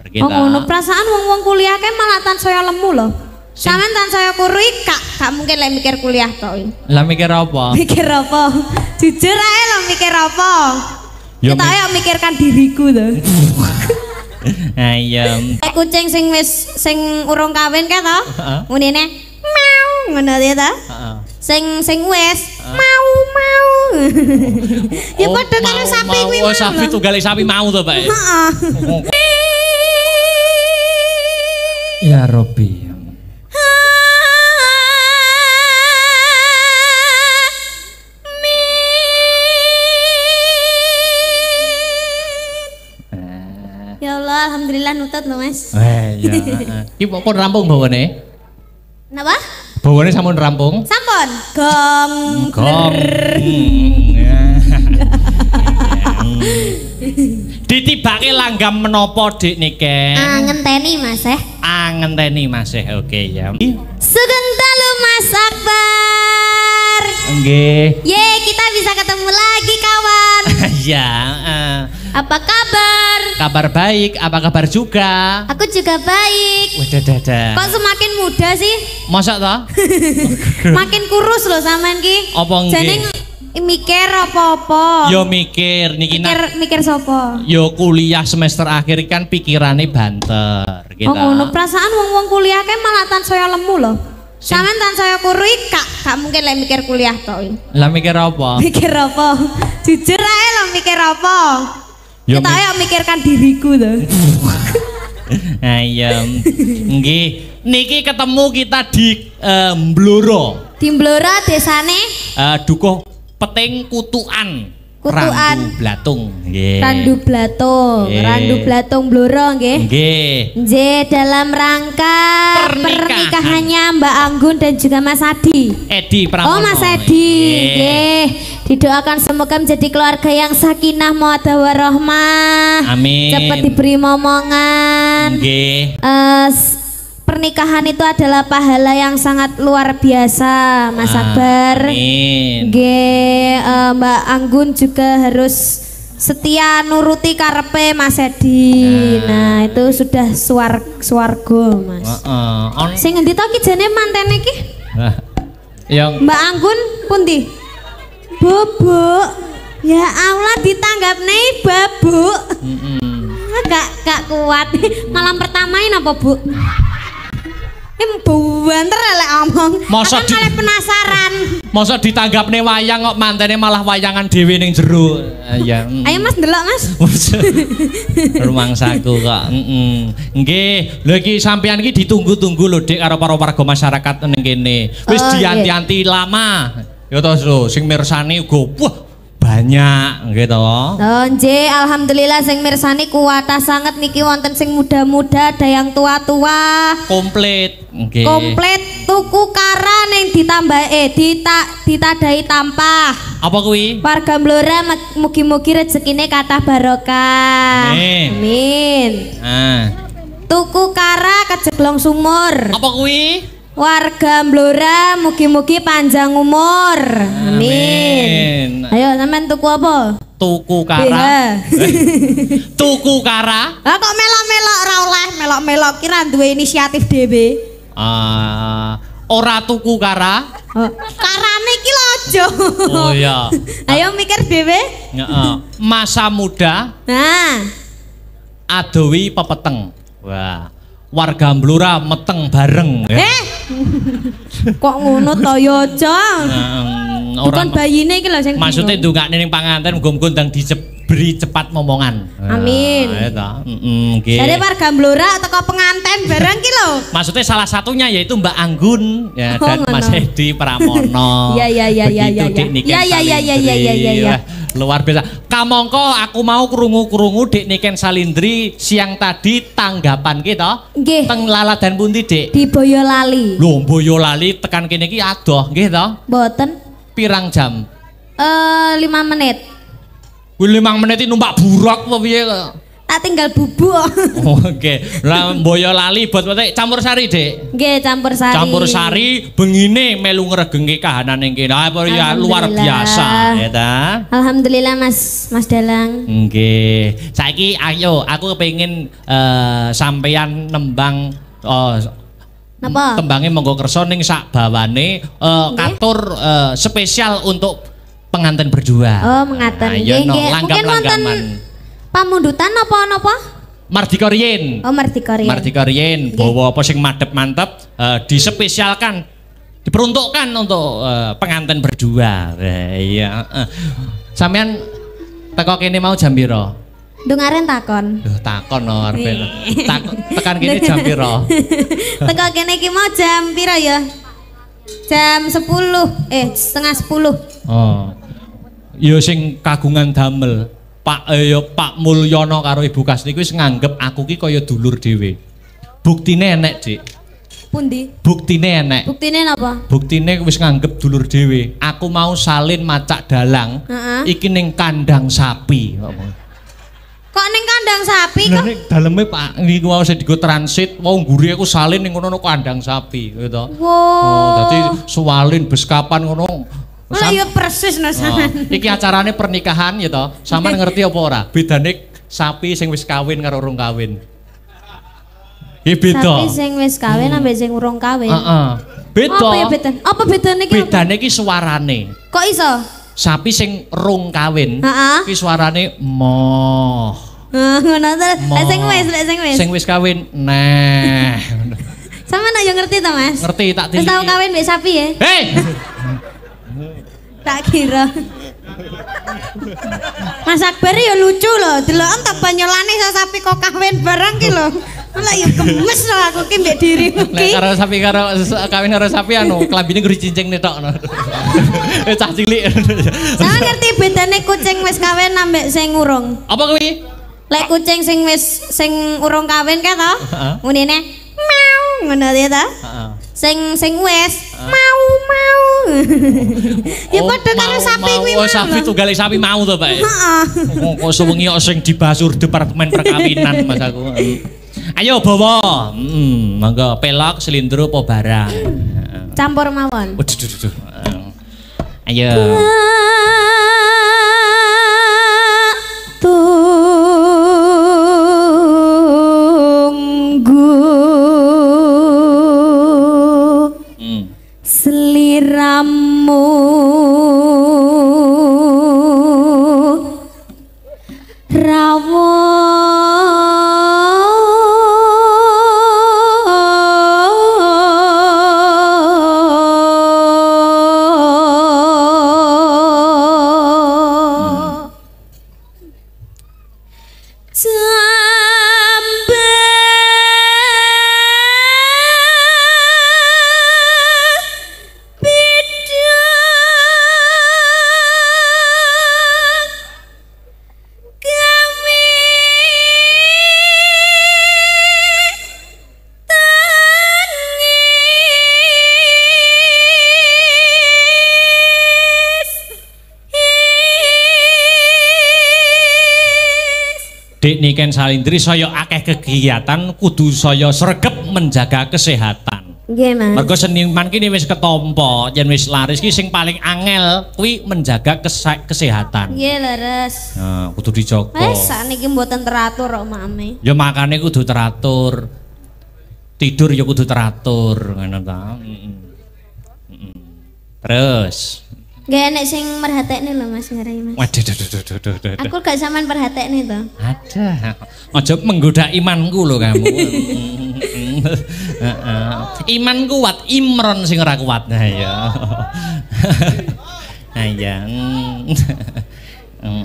Gitu. Oh ngono, perasaan wong-wong kuliah kae malah tansaya lemu loh. Sampeyan tansaya kurui gak mungkin lek mikir kuliah tok. Lah mikir apa? Mikir apa? Jujur ae lho mikir apa? Ya, kita ayo mikirkan diriku to. Ayam. Kucing sing urung kawin ka to? Ngunine meow ngono ya to? Sing wis mau. Ya padha karo sapi kuwi. Oh, sapi tunggale sapi mau to, Pak. Heeh. Ya Robi. Ya Allah, alhamdulillah nutut loh Mas. Ya. Iki pun rampung bawane. Napa? Bawane sampun rampung. Sampun. Gong. Ditibake langgam menapa Dik nike? Ngenteni Mas Ngenteni Mas oke ya. Sugeng dalu Mas Akbar. Nggih. Ye, kita bisa ketemu lagi kawan. Ya. Apa kabar? Kabar baik, apa kabar juga? Aku juga baik. Wadah. Kok semakin muda sih? Masa toh? Makin kurus loh sampean ki. Apa nggih? Jane mikir apa-apa. Yo mikir niki mikir sapa? Yo kuliah semester akhir kan pikirane banter gitu. Oh ngono, perasaan wong-wong kuliah kae malah tansaya lemu loh. Sampeyan tansaya kurui gak mungkin lek mikir kuliah tok. Lah mikir apa? Mikir apa? Jujur ae lho mikir apa? Yo, kita ayo mikirkan diriku to. Ayam. Nggih, niki ketemu kita di Mblora. Di Mblora desane Dukuh Peting Kutukan. Randu Blatung nggih. Randu Blatung Blora nggih. Nggih, dalam rangka pernikahannya Mbak Anggun dan juga Mas Edi Pramono. Oh Mas Edi nggih. Didoakan semoga menjadi keluarga yang sakinah mawaddah warahmah. Amin. Cepat diberi momongan. Nggih. Pernikahan itu adalah pahala yang sangat luar biasa, Mas Akbar. Amin. Mbak Anggun juga harus setia nuruti karepe Mas Edi. Nah, itu sudah swarga, Mas. Sing ngendi to ki jane mantene ki? Yang Mbak Anggun pundi? Bubuk. Ya Allah ditanggapne babuk. Gak kuat. Malam pertama ini apa, Bu? Banter lek omong. Masa malah penasaran. Masa ditanggapne wayang kok mantene malah wayangan dhewe ning jero. Ya. Ayo Mas ndelok Mas. Rumangsaku kok. Nggih, lho iki sampean iki ditunggu-tunggu lho Dik karo para warga masyarakat ning kene. Wis dianti-anti lama. Ya to sing mirsani uga wah banyak gitu. Oh nggih, alhamdulillah sing mirsani kuwata sangat niki wonten sing muda-muda, ada yang tua-tua. Komplit. Okay. Komplit tuku kara ning ditambah ditadai tampah. Apa kuwi? Warga Mblora mugi-mugi rezekine kathah barokah. Amin. Tuku kara kejeblong sumur. Apa kuwi? Warga Mblora mugi-mugi panjang umur. Amin. Ayo sampean tuku apa? Tuku kara. Tuku kara. Lah kok melok-melok ora oleh, melok-melok kira duwe inisiatif dhewe. Ora tuku kara. Karane iki lho aja. Oh iya. Ayo mikir dhewe. Masa muda. Nah. Adowi pepeteng. Wah. Warga Mblora meteng bareng. Kok ngono to ya aja. Bukan bayine iki lho sing maksudnya ndongakne ning panganten muga-muga ndang diberi cepat momongan. Amin. Nggih. Dari warga Mblora teko penganten bareng ki lho. Maksudnya salah satunya yaitu Mbak Anggun ya dan Mas Edi Pramono. Iya. Luar biasa. Kamangka aku mau krungu-krungu Dik Niken Salindri siang tadi tanggapan kita teng laladan pundi Dik? Di Boyolali. Lho Boyolali tekan kene iki adoh nggih to? Mboten. Pirang jam? 5 menit. Kuwi 5 menit numpak buruk apa piye kok? Tak tinggal bubuk. Oke. Lah mboyo lali bot petik campur sari, Dik. Nggih, campur sari. Campur sari bengine melu ngregengke kahanan ing kene. Ya luar biasa, ya ta. Alhamdulillah Mas Dalang. Nggih. Saiki ayo aku kepengin sampeyan nembang Napa? Tembange monggo kersa ning sak bawane katur spesial untuk pengantin berdua. Oh, mengaten. Nggih, nggih. Mungkin wonten pamundutan napa? Mardika Riyin. Oh, Mardika Riyin. Mardika Riyin bawa apa sing madhep mantep dispesialkan diperuntukkan untuk pengantin berdua. Iya, sampean teko kene mau jam pira? Dungaren takon. Duh, takon no arep. Tekan kene jam pira? Teko kene iki mau jam pira ya? Jam 10, setengah 10. Oh. Ya sing kagungan damel. Pak Mulyono karo Ibu Kasni kuwi wis nganggep aku ki kaya dulur dhewe. Buktine enek, Dik. Pundi? Buktine enek. Buktine napa? Buktine wis nganggep dulur dhewe. Aku mau salin macak dalang. Iki ning kandang sapi. Kok ning kandang sapi kok? Nek daleme Pak niku mau digo transit, wong ngguri aku salin ning ngono kandang sapi gitu. Wow. Oh, dadi suwalin beskapan ngono. Lah ya persis no sampean. Iki acarane pernikahan ya toh. Sampeyan ngerti apa ora? Bedane sapi sing wis kawin karo urung kawin. Iki beda. Sapi sing wis kawin ambek sing urung kawin. Heeh. Beda. Apa ya beda? Apa bedane iki? Bedane iki suarane. Kok iso? Sapi sing rung kawin iki suarane moh. Ngono ta. Sing wis kawin neh. Sampeyan yo ngerti ta, Mas? Ngerti tak Wis tau kawin mbek sapi ya? Hei. Tak kira. Mas Akbar ya lucu loh, deloken tak banyolane sapi kok kawin bareng ki lho. Lah ya gemes loh aku ki mbek diriku ki. Nek karo sapi karo kawin karo sapi anu klambine nggo dicincing netokno. Cah cilik. Sampeyan ngerti bedane kucing wis kawin ambek sing urung? Apa kuwi? Lek kucing sing urung kawin ka to? Munine meow ngono ya ta? Heeh. Sing wis mau. Ya padha karo sapi kuwi mau. Oh, sapi tunggale sapi mau to, Pak. Heeh. Kok sewengi kok sing dibasur departemen perkawinan Mas aku. Ayo bawa. Monggo pelok, silindro apa barang. Campur mawon. Waduh. Ayo. Seliramu rawuh Dik Niken Salindri saya akeh kegiatan kudu saya sregep menjaga kesehatan. Nggih, Mas. Mergo seniman kini wis ketompo, yen wis laris ki sing paling angel kuwi menjaga kesehatan. Nggih, leres. Nah, kudu dijaga. Wes sakniki mboten teratur kok mame. Ya makane kudu teratur. Tidur ya kudu teratur, ngono ta. Terus Gak enek sing merhatekne lho Mas ngarai Mas. Waduh. Aku gak sampean perhatekne to. Ada. Aja menggoda imanku lho kamu. Iman kuat, Imron sing ora kuat. Nah ya. Ayo.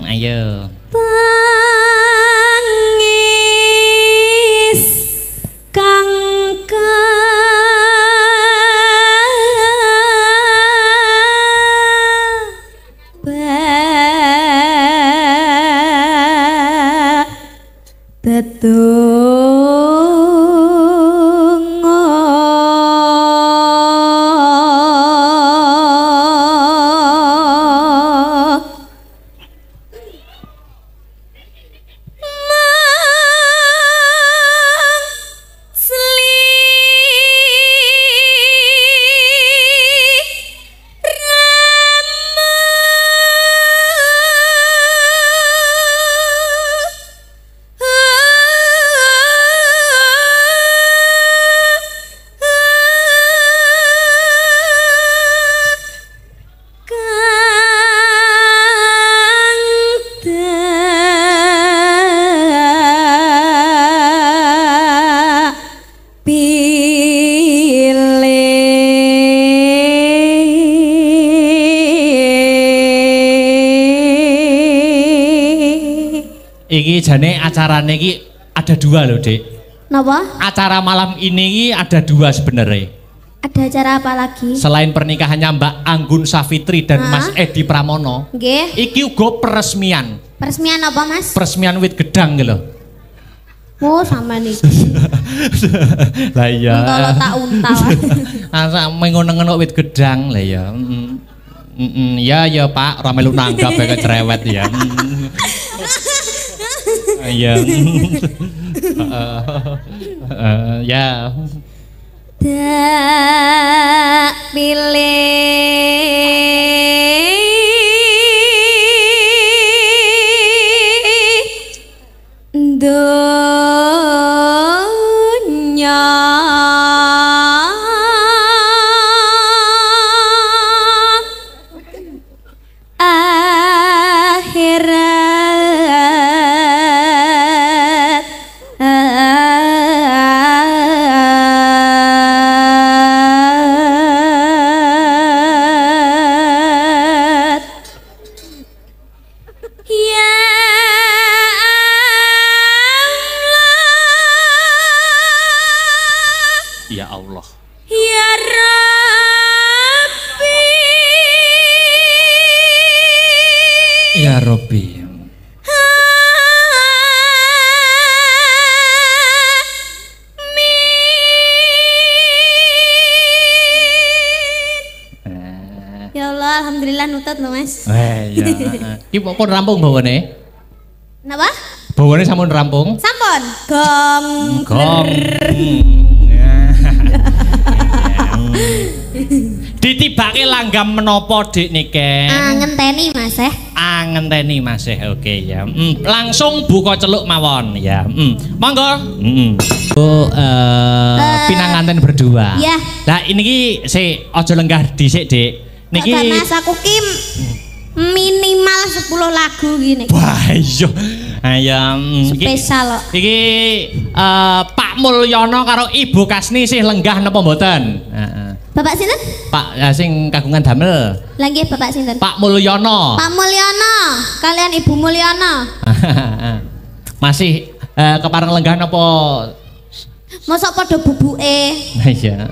Ayo. Tangis kang Iki jane acarane iki ada 2 loh, Dik. Napa? Acara malam ini ada 2 sebenarnya. Ada acara apa lagi? Selain pernikahannya Mbak Anggun Safitri dan Mas Edi Pramono. Nggih. Iki uga peresmian. Peresmian apa, Mas? Peresmian wit gedang gitu. Oh, sama nih. Lah iya. Untalo tak untal. Asa mengono-ngono wit gedang lah ya. Ya Pak, ora melu nanggap kayak cerewet ya. Iya. Ya. Tak pilih dunya akhirat ya Ya Allah. Ya Rabbi. Ya Rabbi. Ya Allah, alhamdulillah nutut loh, Mas. Ya. Ki pun rampung bawane. Napa? Bawane sampun rampung. Sampun. Gong. Gong. Ditibake langgam menapa Dik nike? Ngenteni Mas Ngenteni Mas oke ya. Langsung buka celuk mawon ya. Monggo. Oh pinanganten berdua. Iya. Lah ini ki sik aja lenggah dhisik Dik. Niki Mas aku ki minimal 10 lagu gini. Wah iya. Ayam spesial kok. Iki Pak Mulyono karo Ibu Kasni sih lenggah napa mboten? Bapak sinten? Pak sing kagungan damel. Lah nggih Bapak sinten? Pak Mulyono. Pak Mulyono kalian Ibu Mulyono. Masih kepareng lenggah napa? Mosok padha bubuke. Iya.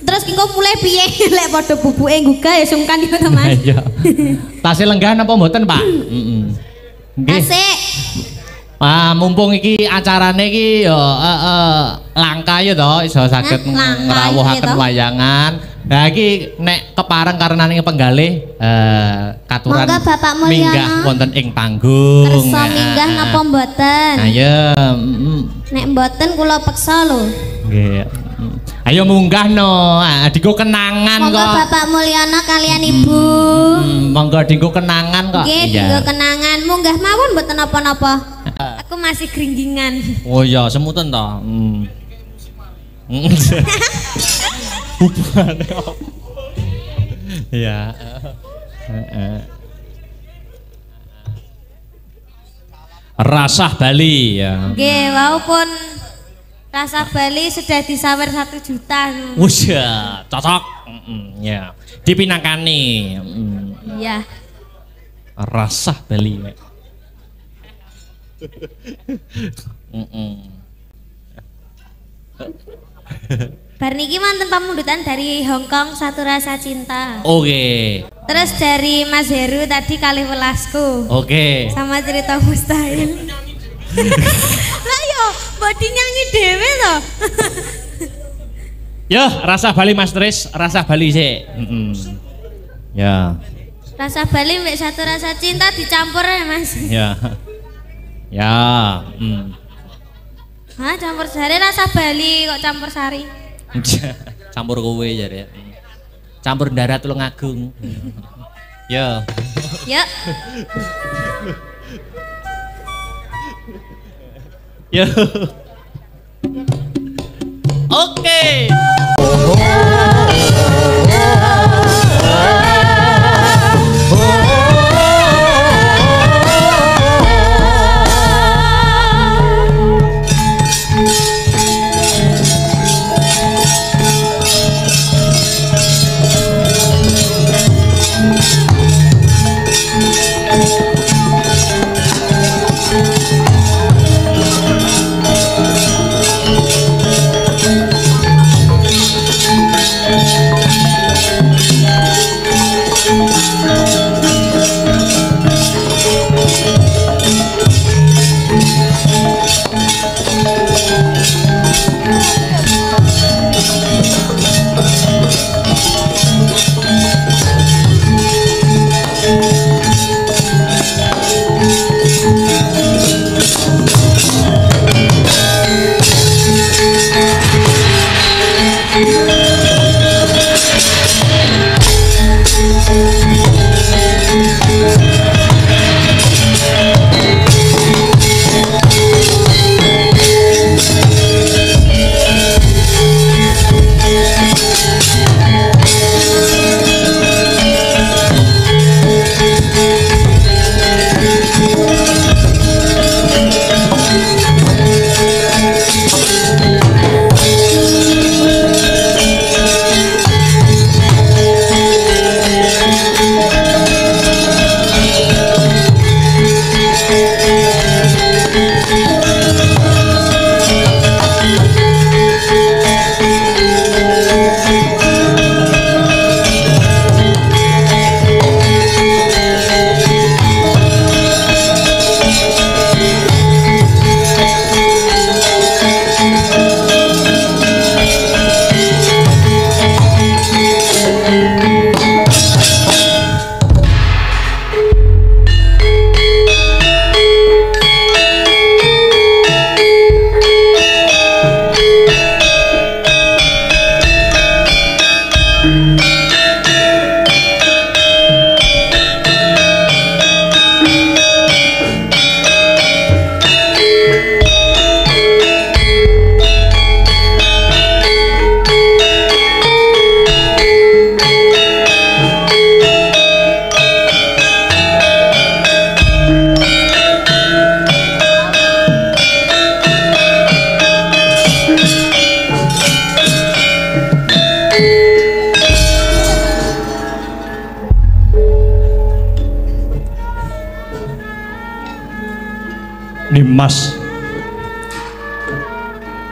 Terus engko mulai piye lek padha bubuke nggugah ya sungkan iku to Mas. Iya. Tasih lenggah napa mboten, Pak? Nggih. Tasih. Mumpung iki acarane iki ya langka ya to iso saged ngrawuhaken wayangan. Lah iki nek kepareng karenane penggalih katuran minggah wonten ing panggung. Kersa minggah napa mboten? Ayo. Nek mboten kula peksa lho. Nggih. Ayo munggah no. Digo kenangan kok. Monggo Bapak Mulyono kalian Ibu. Monggo digo kenangan kok. Nggih, digo kenangan. Munggah mawon mboten napa-napa. Aku masih gringgingan. Oh iya, semutan to. Hubungannya apa? Ya. Rasah Bali ya. Nggih, walaupun Rasah Bali sudah disawer 1 juta. Wus ya, cocok. Ya. Dipinangkani. Iya. Rasah Bali. Bar niki wonten pamundutan dari Hong Kong Satu Rasa Cinta. Oke. Terus dari Mas Heru tadi Kalih Welasku. Oke. Sama Cerita Mustahil. Lah yo, bodi nyanyi dhewe to. Yo, Rasah Bali Mas Tris, Rasah Bali sih. Ya. Rasah Bali mbek Satu Rasa Cinta dicampur ya Mas. Ya. Ya. Hah, campur sari Rasah Bali kok campur sari? Campur kowe jare. Campur darat Tulungagung. Yo. Yuk. Yo. Oke.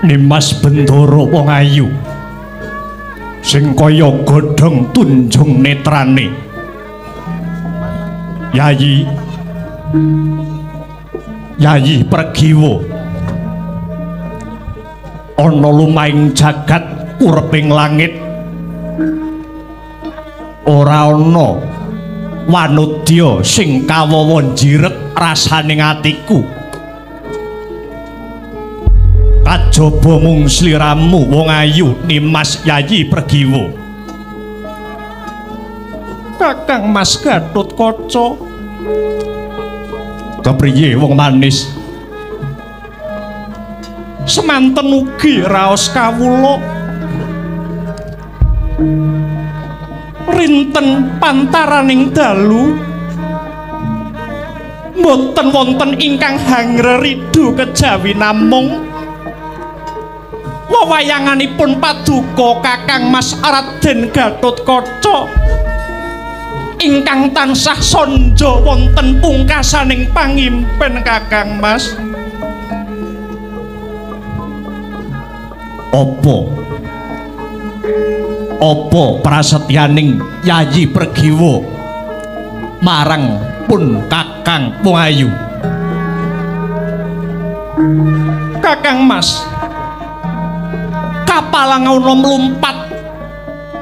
Nimas Bendoro wong ayu sing kaya godhong tunjung netrane. Yayi Pregiwa ana lumahing jagat uriping langit ora ana wanudya sing kawawa njirek rasaning atiku. Kajaba mung sliramu wong ayu Nimas Yayi Pregiwa. Kakang Mas Gatotkaca kepriye wong manis? Semanten ugi raos kawula rinten pantaraning dalu mboten wonten ingkang hangreridu kejawi namung wewayanganipun paduka Kakang Mas Raden Gatotkaca ingkang tansah sanja wonten pungkasaning pangimpen Kakang Mas. Apa prasetyaning Yayi Pregiwa marang pun Kakang Wayu? Kakang Mas, kapalang ana mlumpat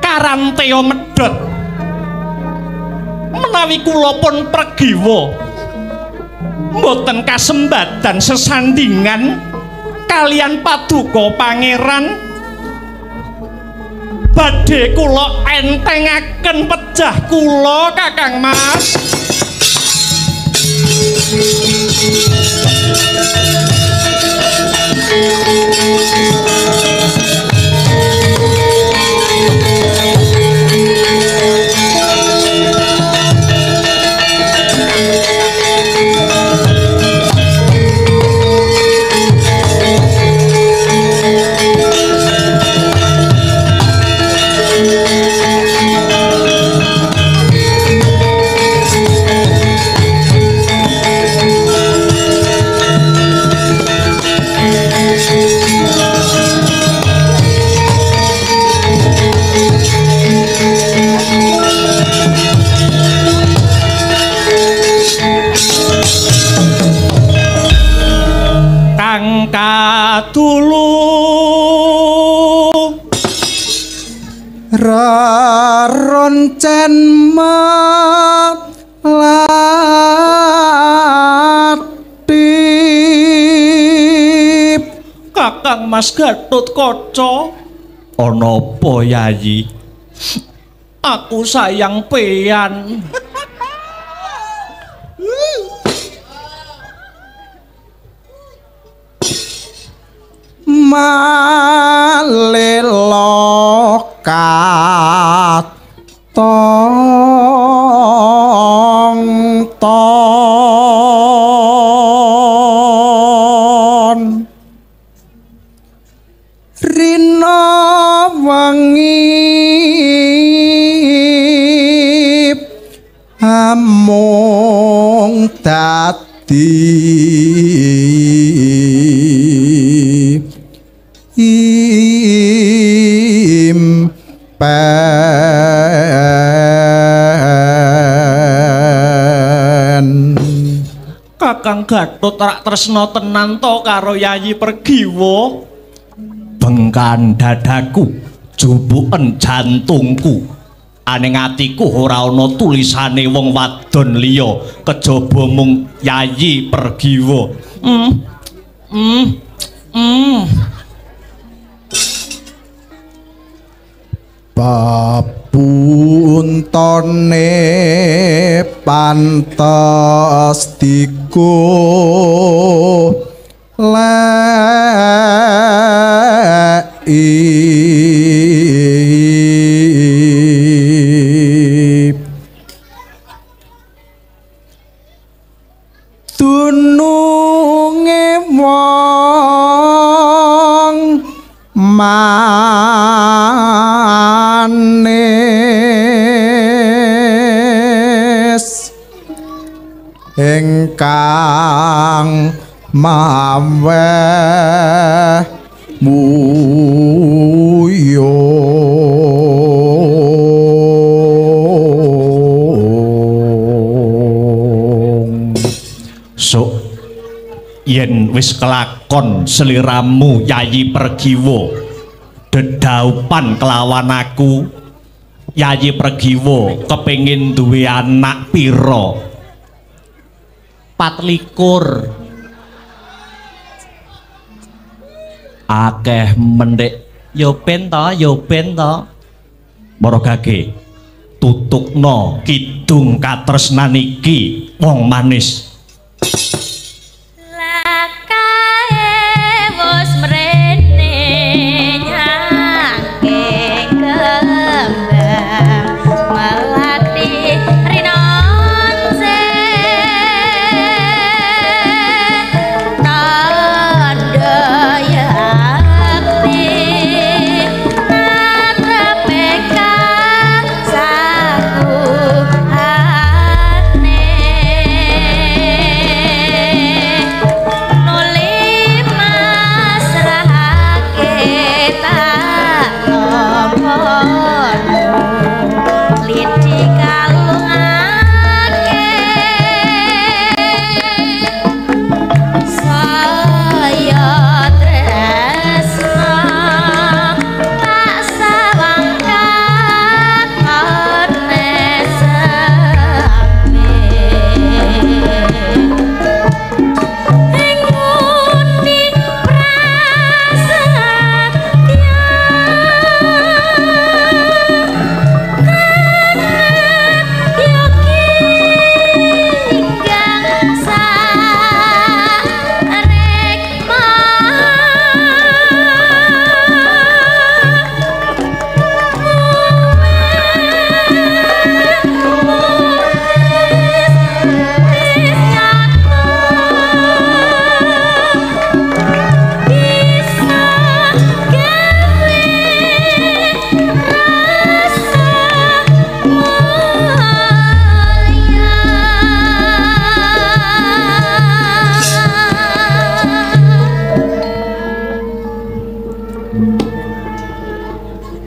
karanteo medhot menawi kula pun Pregiwa mboten kasembadan sesandingan kalian paduka pangeran badhe kula entengaken pejah kula Kakang Mas. Katulu raroncen melatip. Kakang Mas Gatotkaca, ana apa Yayi? Aku sayang peyan. Malelo katong-tong rina wengi amung dadi Kakang Gatot rak tresna tenan to karo Yayi Pregiwa. Bengkan dadaku, jubuken jantungku. Aning atiku ora ana tulisane wong wadon liya kejaba mung Yayi Pregiwa. Babuntone pantes diku tununge wong manis ingkang mawe muyo sok yen wis kelakon seliramu Yayi Pergiwo dedaupan kelawan aku Yayi Pergiwo kepengin duwe anak piro 24 akeh mendek yo ben to Maragage tutukno kidung katresnan iki wong manis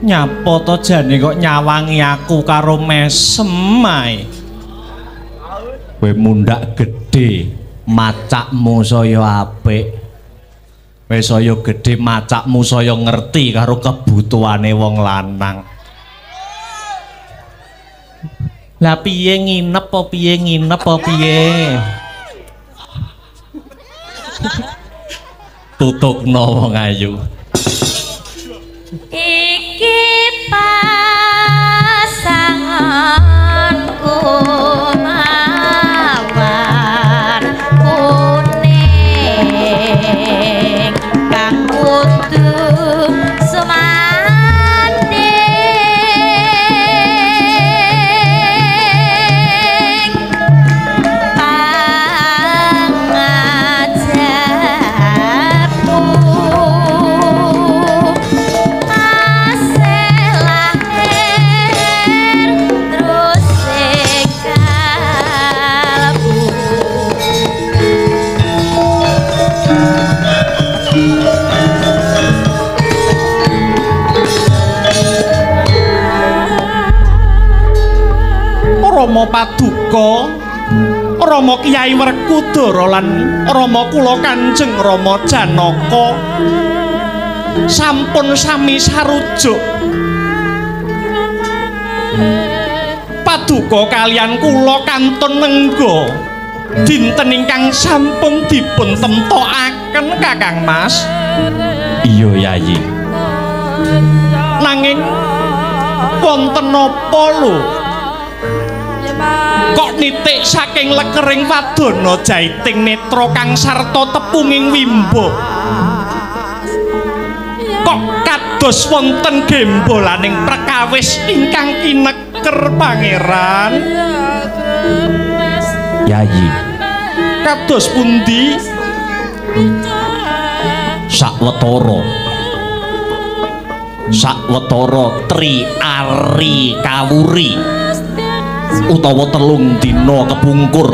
nyapa to jane kok nyawangi aku karo mesem ae kowe mundak gedhe macakmu saya apik wis saya gedhe macakmu saya ngerti karo kebutuhane wong lanang lah piye nginep apa piye tutukno wong ayu iki pasanganku mawar kuning kang kudu sumanding Rama Paduka Rama Kyai Werkudara lan Rama kula Kanjeng Rama Janaka sampun sami sarujuk Paduka kalian kula kantun nengga dinten ingkang sampun dipun temtokaken Kakang Mas iya Yayi nanging wonten napa lho kok nitik saking lekering wadana jaiting netra kang sarta tepunging wimbo kok kados wonten gembolaning perkawis ingkang kineker pangeran Yayi kados pundi sawetara tri ari kawuri utawa telung dina kepungkur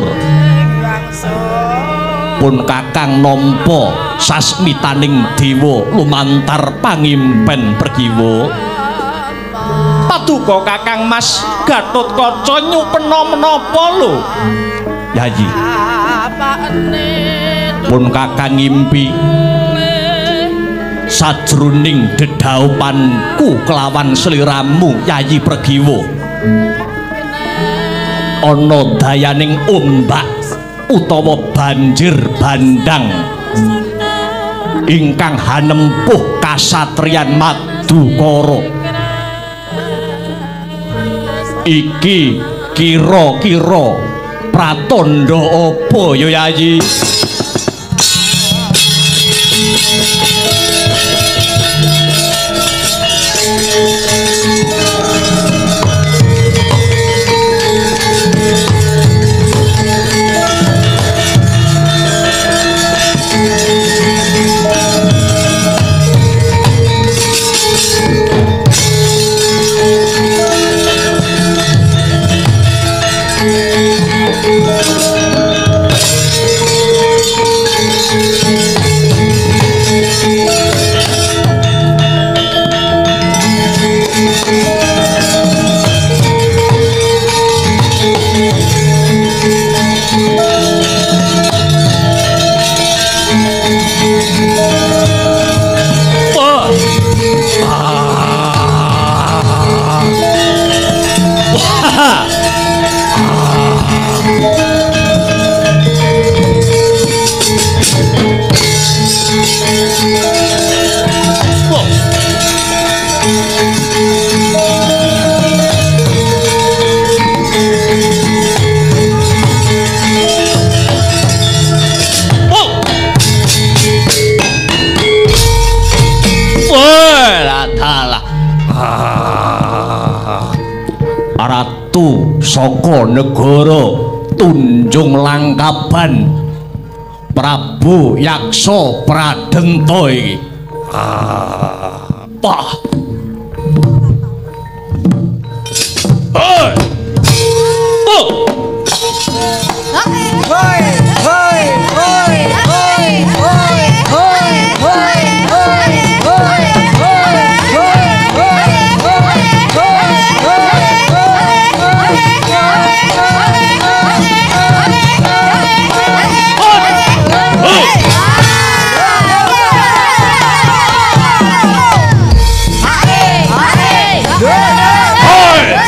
pun kakang nampa sasmitaning dewa lumantar pangimpen pergiwa. Paduka kakang Mas Gatotkaca nyupena menapa lho Yayi? Pun kakang ngimpi sajroning dedaupanku kelawan sliramu Yayi Pregiwa ana dayaning ombak utawa banjir bandang ingkang hanempuh kasatriyan Madukara. Iki kira-kira pratandha apa ya Yayi? Ratu saka negara Tunjung Langkaban Prabu Yaksa Pradenta iki. Pah. Hoi. Hoi, hoi, hoi, hoi, hoi, hoi, hoi, hoi, hoi. Hey!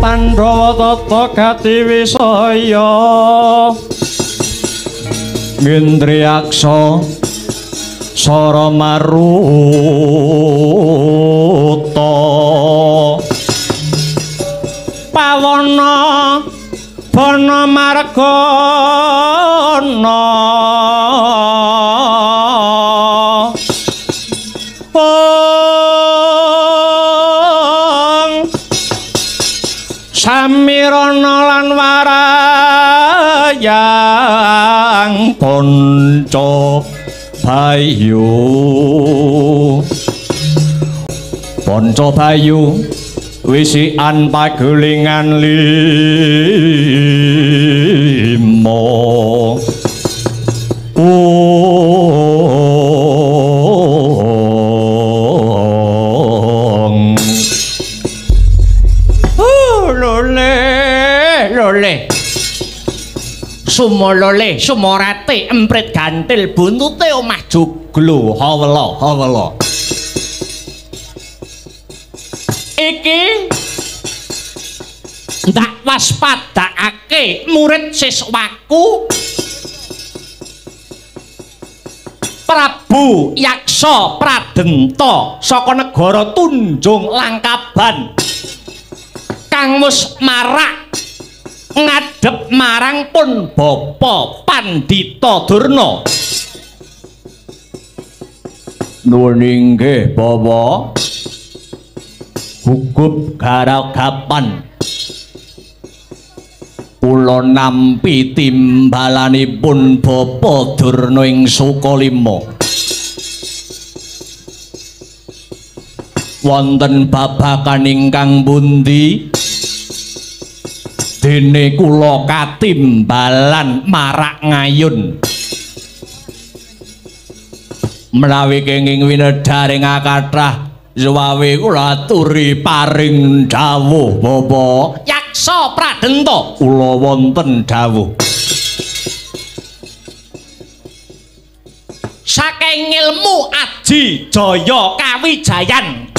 Pandhawa tata Gatiwisaya Ngendriyaksa Sara Maruta Pawana Bana Margana Samirana lan warayang Ponco Bayu Ponco Bayu wisikan pagelingan limo lole sumolole sumorate emprit gantil buntute omah joglo hawala iki ndak waspadakake murid siswaku Prabu Yaksa Pradenta saka negara Tunjung Langkaban kang wis marak ngadhep marang pun Bapa Pandhita Durna. Nuwun inggih Bapak. Gugup garagapan kula nampi timbalanipun Bapa Durna ing Sukalima. Wonten babakan ingkang pundi dene kula katimbalan marak ngayun menawi kenging winedaring kathah suwawe kula aturi paring dawuh Bapak Yaksa Pradenta kula wonten dawuh saking ilmu aji jaya kawijayan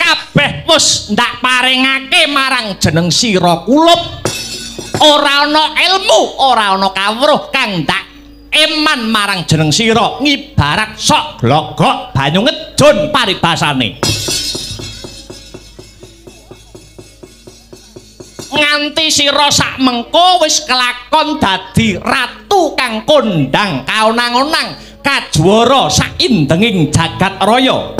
kabeh wis ndak paringake marang jeneng sira kulup ora ana ilmu ora ana kawruh kang ndak eman marang jeneng sira ngibarat sok glogok banyu ngejun paribasane nganti sira sak mengko wis kelakon dadi ratu kang kondang kaonang-onang kajuara saindenging jagat raya.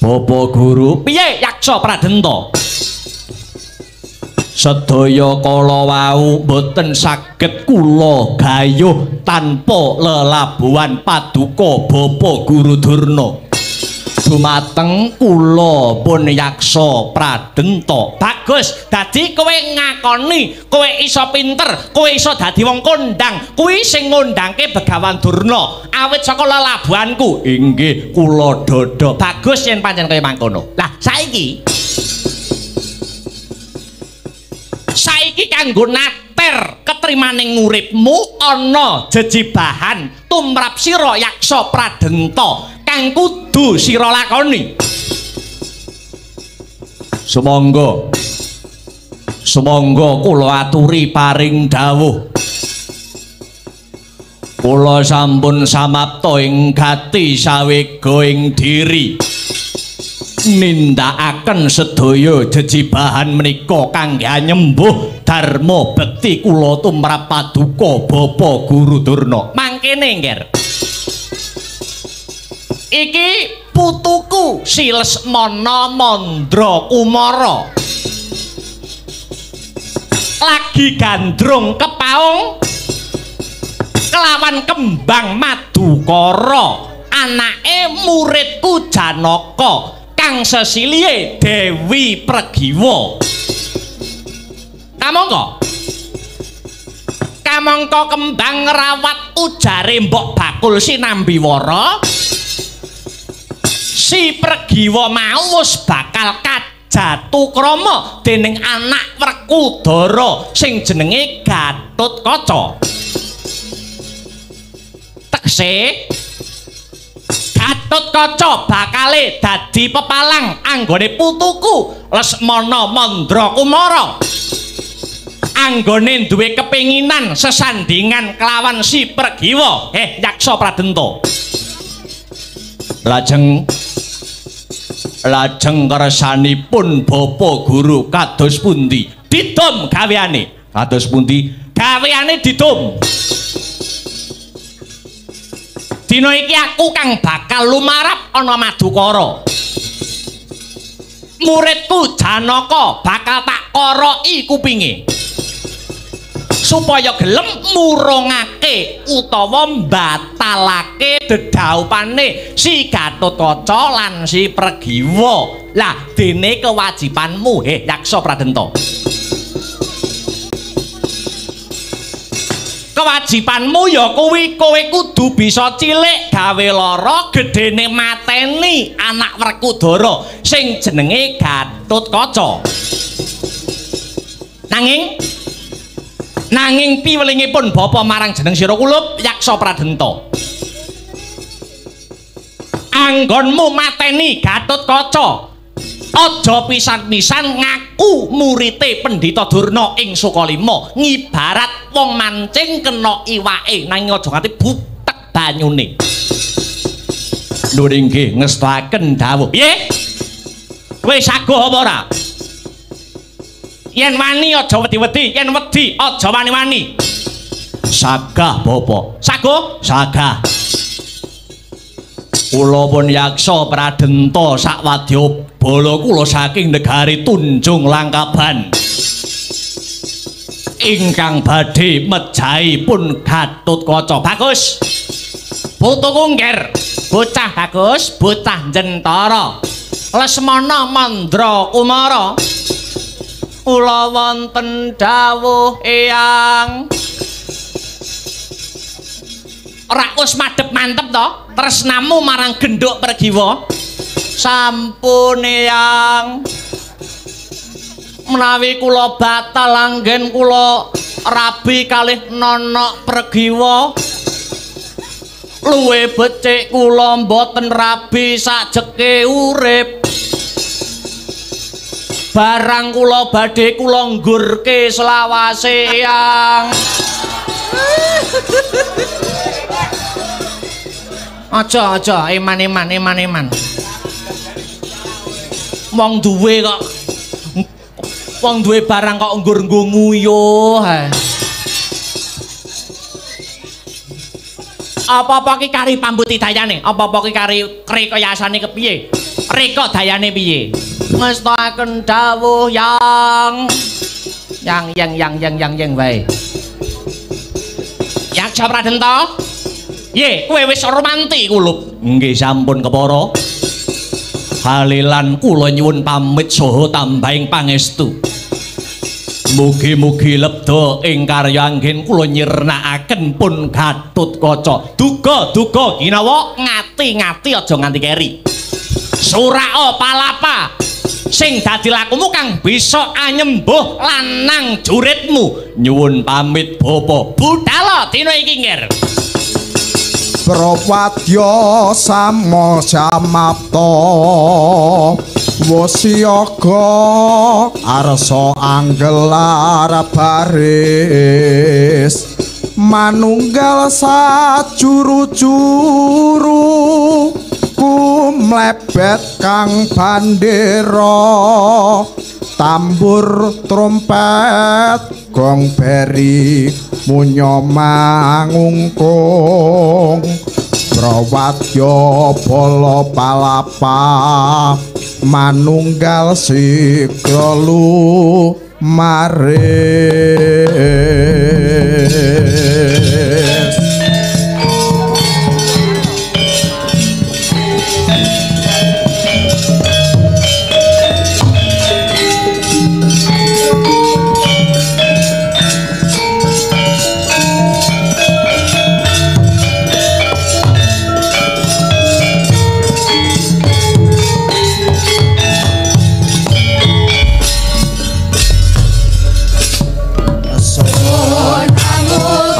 Bapak Guru piye Yaksa Pradenta? Sedaya kala wau boten saged kula gayuh tanpa lelabuhan paduka Bapak Guru Durna. Dumateng kula pun Yaksa Pradenta. Bagus, dadi kowe ngakoni kowe iso pinter, kowe iso dadi wong kondang, kuwi sing ngundangke Begawan Durna awit saka lelabuhanku. Inggih, kula dodo. Bagus yen pancen kaya mangkono. Lah saiki kanggo nater ketrimaning uripmu ana jejibahan tumrap sira Yaksa Pradenta kang kudu sira lakoni. Sumangga kula aturi paring dawuh. Kula sampun samapta ing gati sawega ing diri. Nindakaken sedaya jejibahan menika kangge nyembuh dharma bekti kula tumrap paduka Bapak Guru Durna. Mangkene nggih. Iki putuku si Lesmana Mandra Kumara. Lagi gandrung kepaung kelawan kembang Madukara, anake muridku Janaka kang sesilihe Dewi Pregiwa. Kamangka kembang rawat ujare Mbok Bakul Sinambiwara. Si Pregiwa mau wis bakal kajatukrama dening anak Werkudara sing jenenge Gatotkaca. Tekse Gatotkaca bakale dadi pepalang anggone putuku Lesmana Mandra Kumara. Anggone duwe kepinginan sesandingan kelawan si Pregiwa. Yaksa Pradenta. Lajeng kersanipun Bapa Guru kados pundi? Didom gaweane. Kados pundi? Gaweane didom. Dina iki aku kang bakal lumarap ana Madukara. Muridku Janaka bakal tak koroki kupinge. Supaya gelem murungake utawa mbatalake dedaupane si Gatotkaca lan si Pregiwa. Lah dene kewajibanmu Yaksa Pradenta. Kewajibanmu ya kuwi kowe kudu bisa cilik gawe lara gedene mateni anak Werkudara sing jenenge Gatotkaca. Nanging piwelingipun Bapa marang jeneng sira kulup Yaksa Pradenta. Anggonmu mateni Gatotkaca. Aja pisan-pisan ngaku murite Pendhita Durna ing Sukalima, ngibarat wong mancing kena iwake nanging aja nganti butek banyune. Lho nggih ngestaken dawuh. Piye? Kowe saguh apa ora? Yen wani aja wedi-wedi, yen wedi aja wani-wani. Sagah Bapa. Saguh? Sagah. Kula pun Yaksa Pradenta sakwadya bala kula saking negari Tunjung Langkaban. Ingkang badhe mejahi pun Gatotkaca. Bagus. Putuku ngger. Bocah bagus, bocah jentara. Lesmana Mandra Kumara. Kula wonten dawuh eyang. Ora wis madhep mantep to tresnamu marang Genduk Pregiwa. Sampun eyang. Menawi kula batal anggen kula rabi kalih Nana Pregiwa. Luwe becik kula mboten rabi sajeke urip. Barang kula badhe kula nggurke selawase eyang. Aja eman. Wong duwe barang kok nggur-nggo nguyuh. Apa-apa ki kari pambuti dayane? Apa-apa ki kari rekayasane kepiye? Reka dayane piye? Ngestaken dawuh yang wae. Yaksa Pradenta. Ye, kowe wis romanti kulup. Nggih sampun kepara. Halilan kula nyuwun pamit saha tambahing pangestu. Mugi-mugi lebda ing karya anggen kula nyirnakaken pun Gatotkaca. Duga-duga ginawa ngati-ngati aja nganti keri. Suraka palapa sing dadi lakumu kang bisa anyembuh lanang juritmu. Nyuwun pamit Bapa. Budhal dina iki ngger. Prawadya sama samapta wasiyaga arsa anggelar baris manunggal sajuru-juru kumlebet kang bandera tambur trompet gong beri munyo mangungkung prawadya bala palapa manunggal sikralu maris. Son amor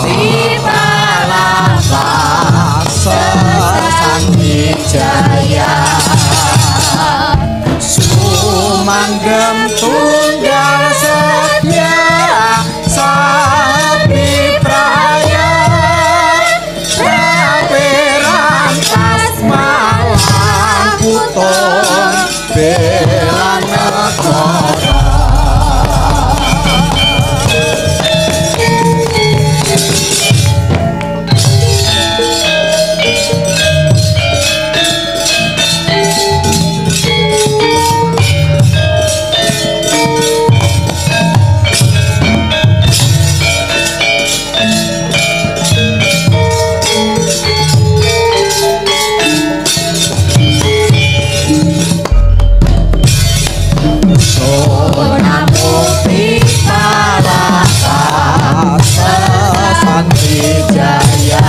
Santi Jaya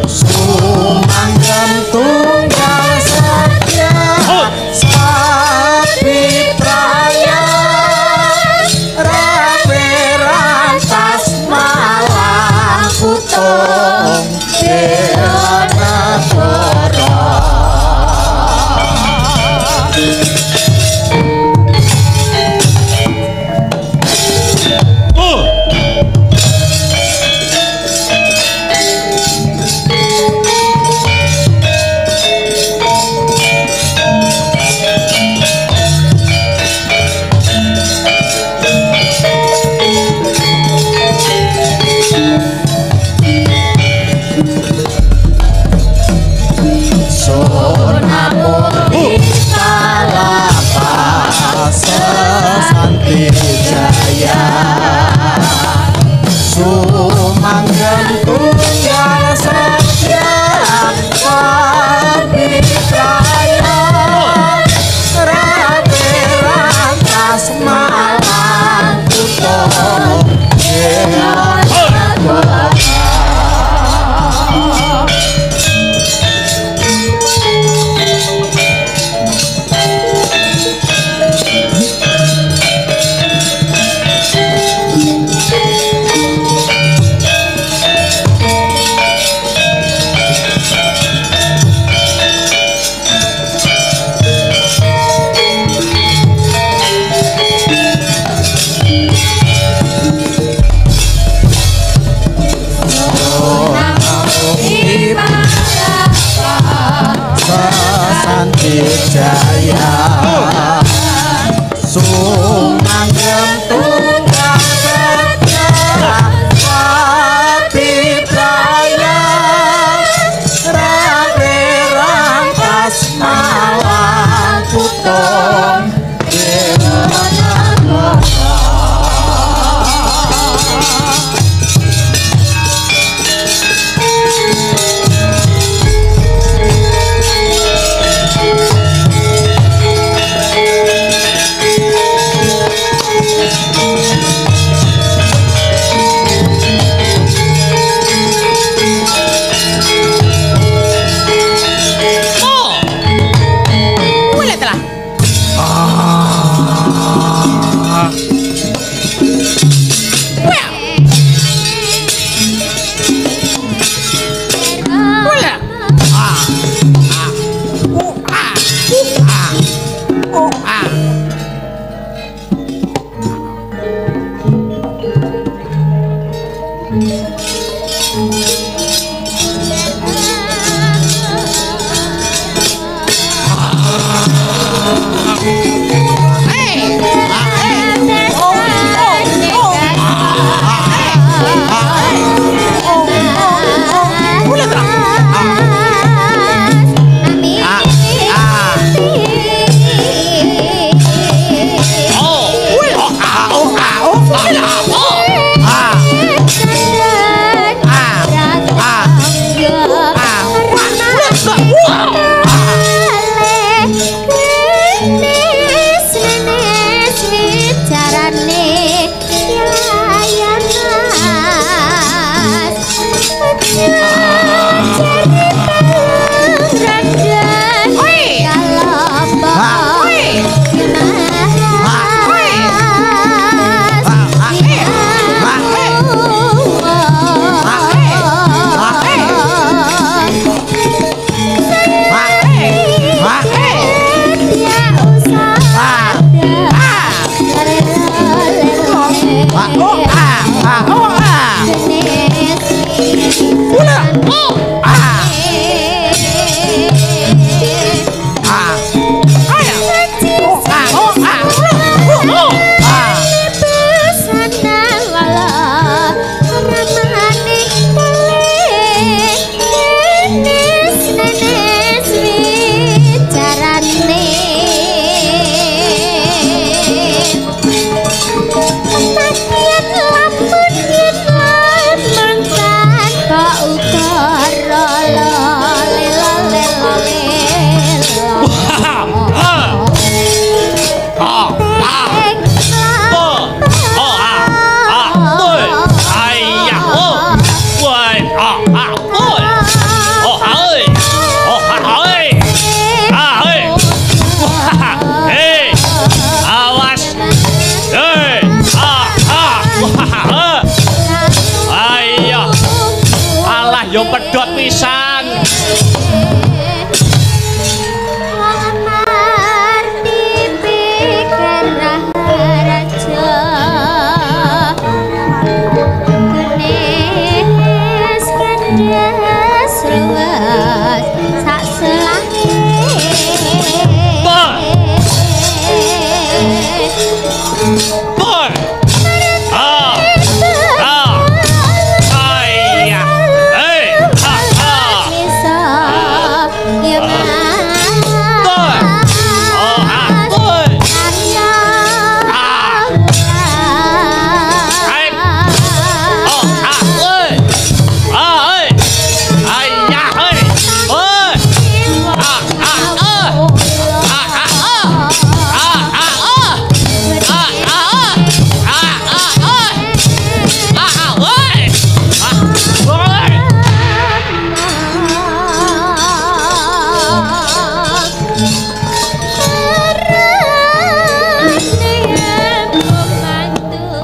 Sumanggen tunggal saja Sapi Praya Rabe rantas malang putung Dewanagara Santi Jaya Sumanggen tunggal saja Sapi Praya Rabe rantas malang putung Santi Jaya Sumanggen tunggal saja Sapi Praya Rabe rantas malang putung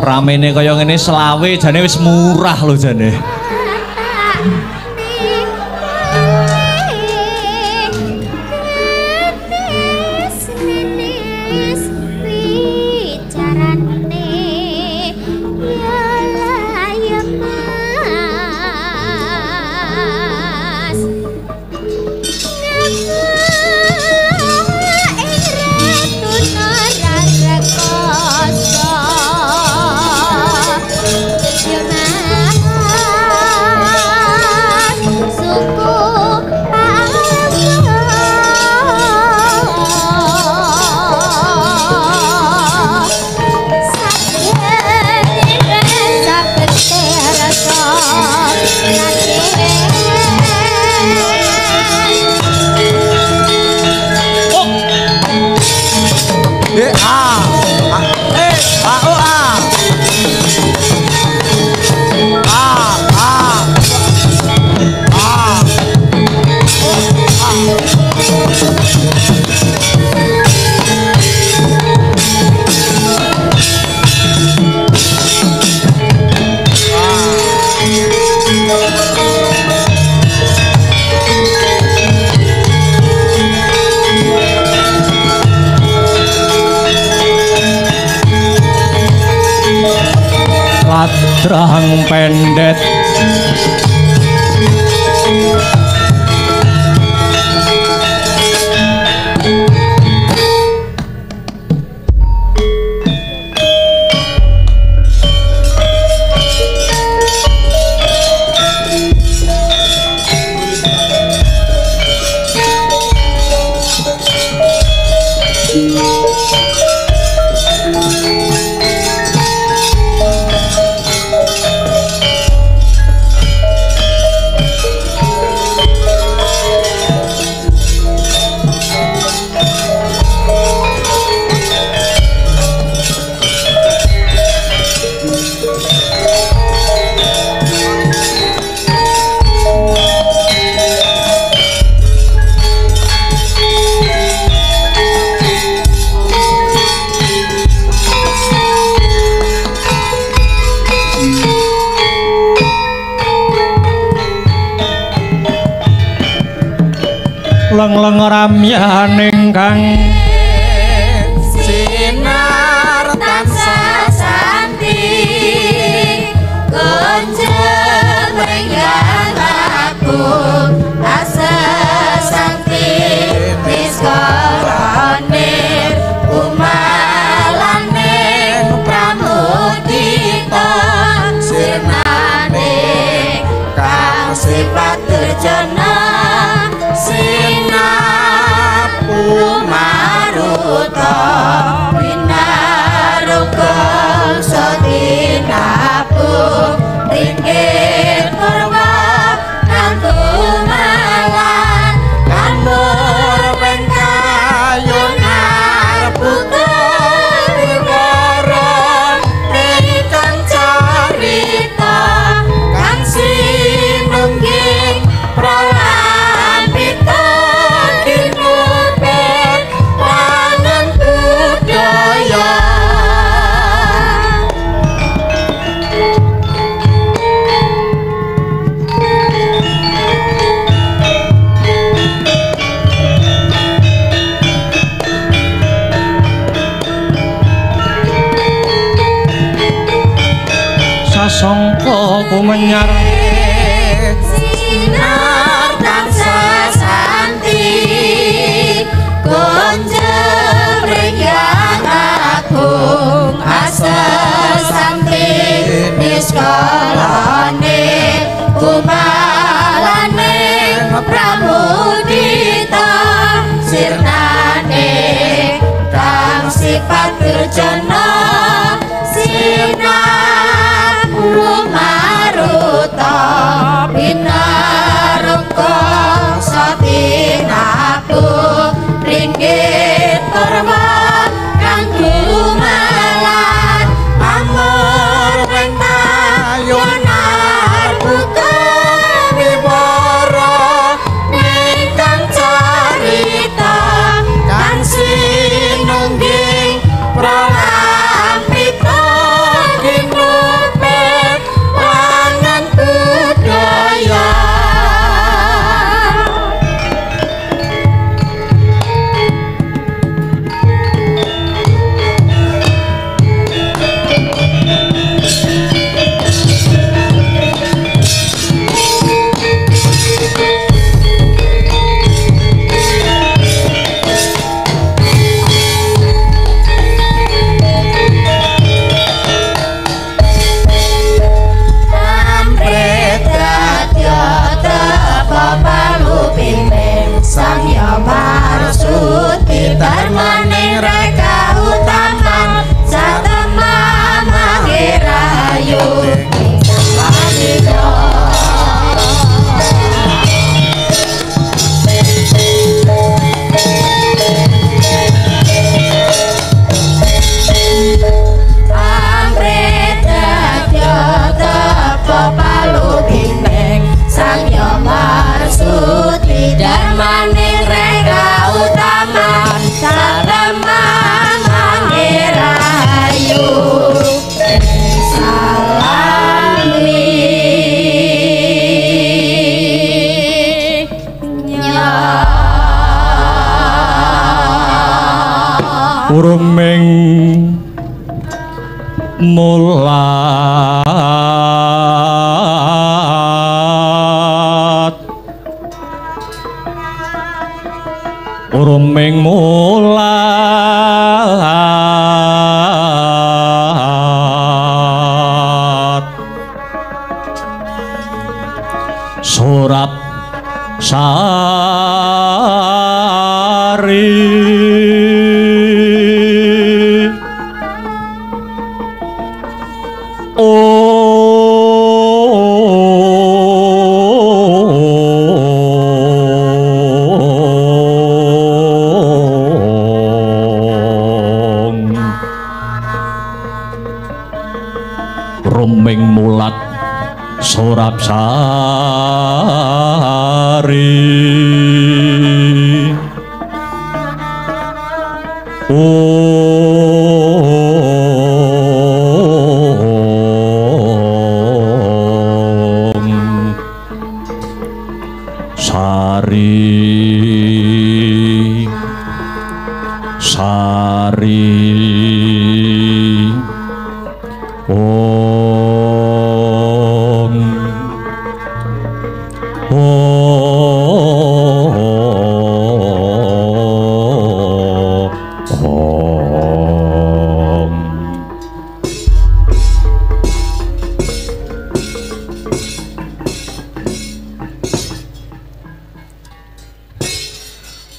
Ramene kaya ngene selawe jane wis murah lho jane. Padrang pendet leng-leng ramyan ingkang sinar tansah santi kunjung ringgan aku asa santi miskolonir umalane pramudita sirnane kang sifat durjana Maruta binarukul sodinapu ringgit purwa kantu malan kamur pengkayunar putar wiwaron ikan carita kan sinungging prawan pita sangka ku menyar sinar tansah santi kunjung ringgan agung asa santi niskolane umalane pramudita sirnane kang sifat durjana sinar maruta urming mulat urming mulat Surap Sari Ruming mulat Surap Sari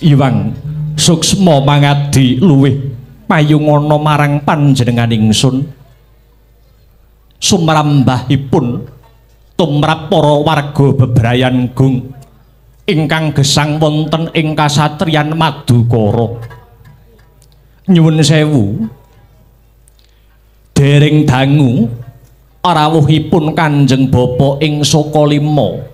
Iwang suksma mangadi luwih payungana marang panjenengan ingsun sumrambahipun tumrap para warga bebrayan gung ingkang gesang wonten ing kasatriyan Madukara nyuwun sewu dereng dangu rawuhipun Kanjeng Bapa ing Sokalima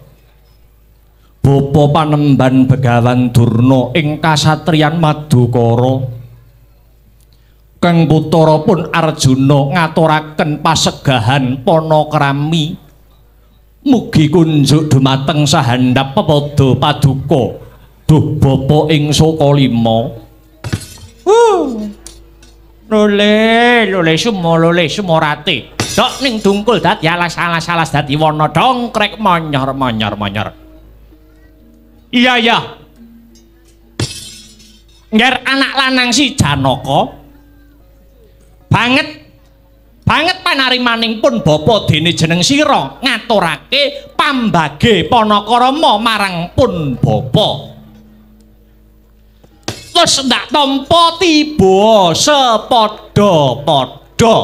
Bapa Panemban Begawan Durna ing kasatriyan Madukara kang putra pun Arjuna ngaturaken pasegahan panakrami mugi kunjuk dumateng sahandhap pepada paduka duh Bapa ing Sokalima lole sumorate dok ning dungkul dadi alas dadi wana dongkrek monyor iya ngger anak lanang si Janaka banget panarimaning pun bapa dene jeneng sira ngaturake pambage Panakarama marang pun bapa wis ndak tampa tiba sepadha-padha